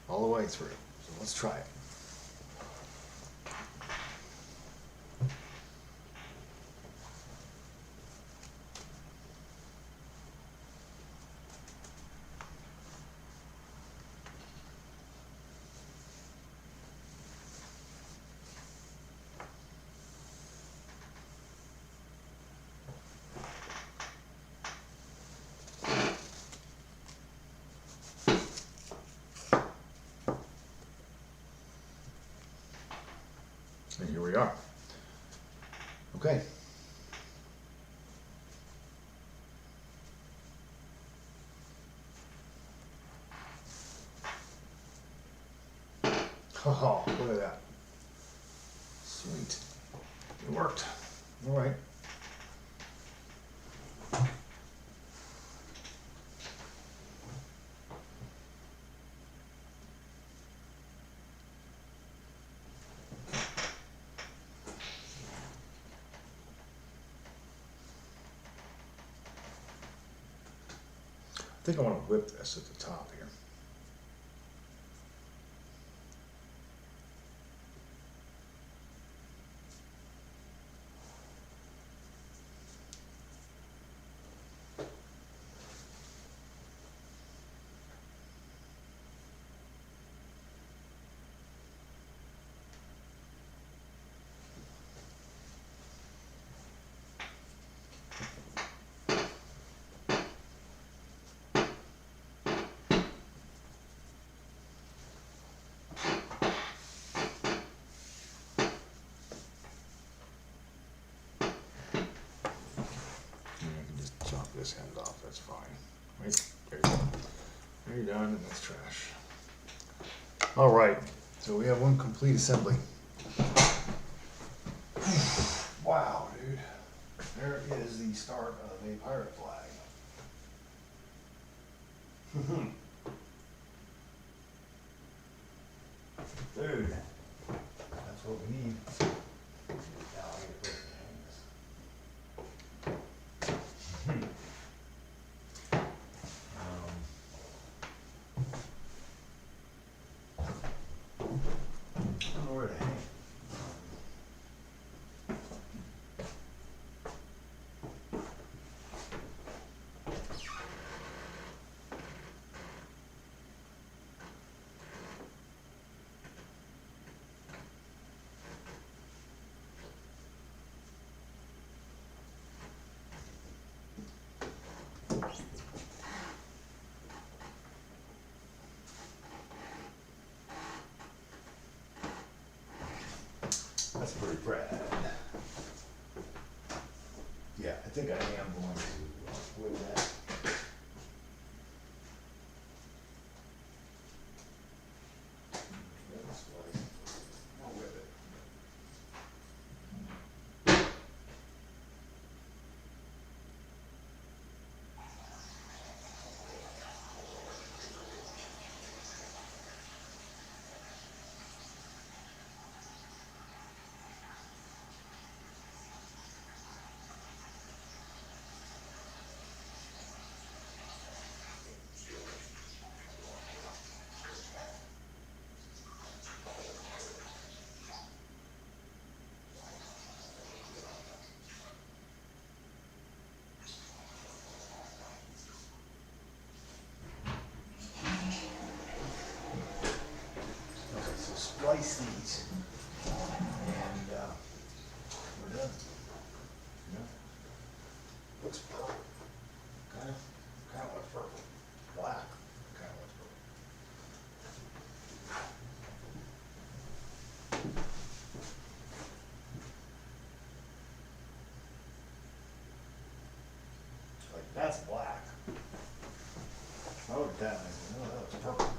all the way through. So let's try it. And here we are. Okay. Oh, look at that. Sweet. It worked. All right. I think I want to whip this at the top here. knock this end off, that's fine. Right, there you go. There you're done, and that's trash. All right, so we have one complete assembly. Wow, dude. There is the start of a pirate flag. Dude, that's what we need. Now I get to hang this. I don't know where to hang it. That's pretty rad. Yeah, I think I am going to with that. I'll whip it. Okay, so splice these, and we're done. Yeah. Looks purple. Kind of looks purple. Black. Kind of looks purple. Like that's black. I look at that and I go, no, that looks purple.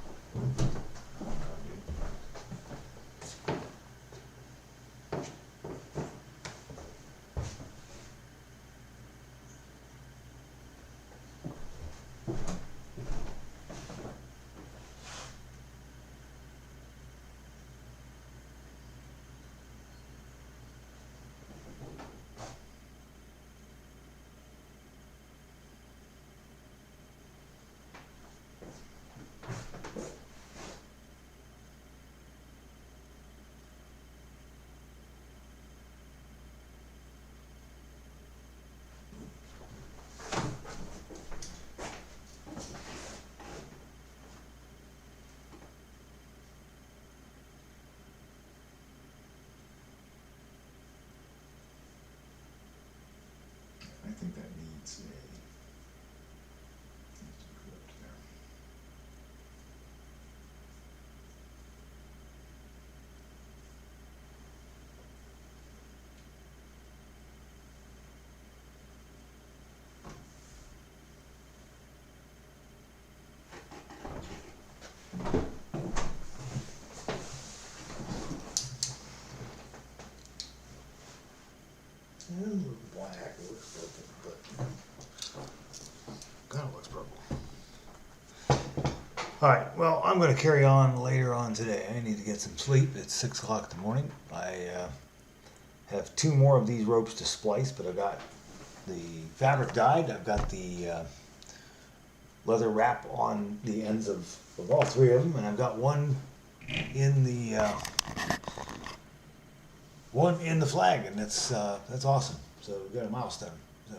I think that needs a clip there. It doesn't look black, it looks purple, but kind of looks purple. All right, well, I'm going to carry on later on today. I need to get some sleep. It's 6 o'clock in the morning. I have 2 more of these ropes to splice, but I've got the fabric dyed. I've got the leather wrap on the ends of all 3 of them, and I've got one in the flag, and that's awesome. So we've got a milestone. So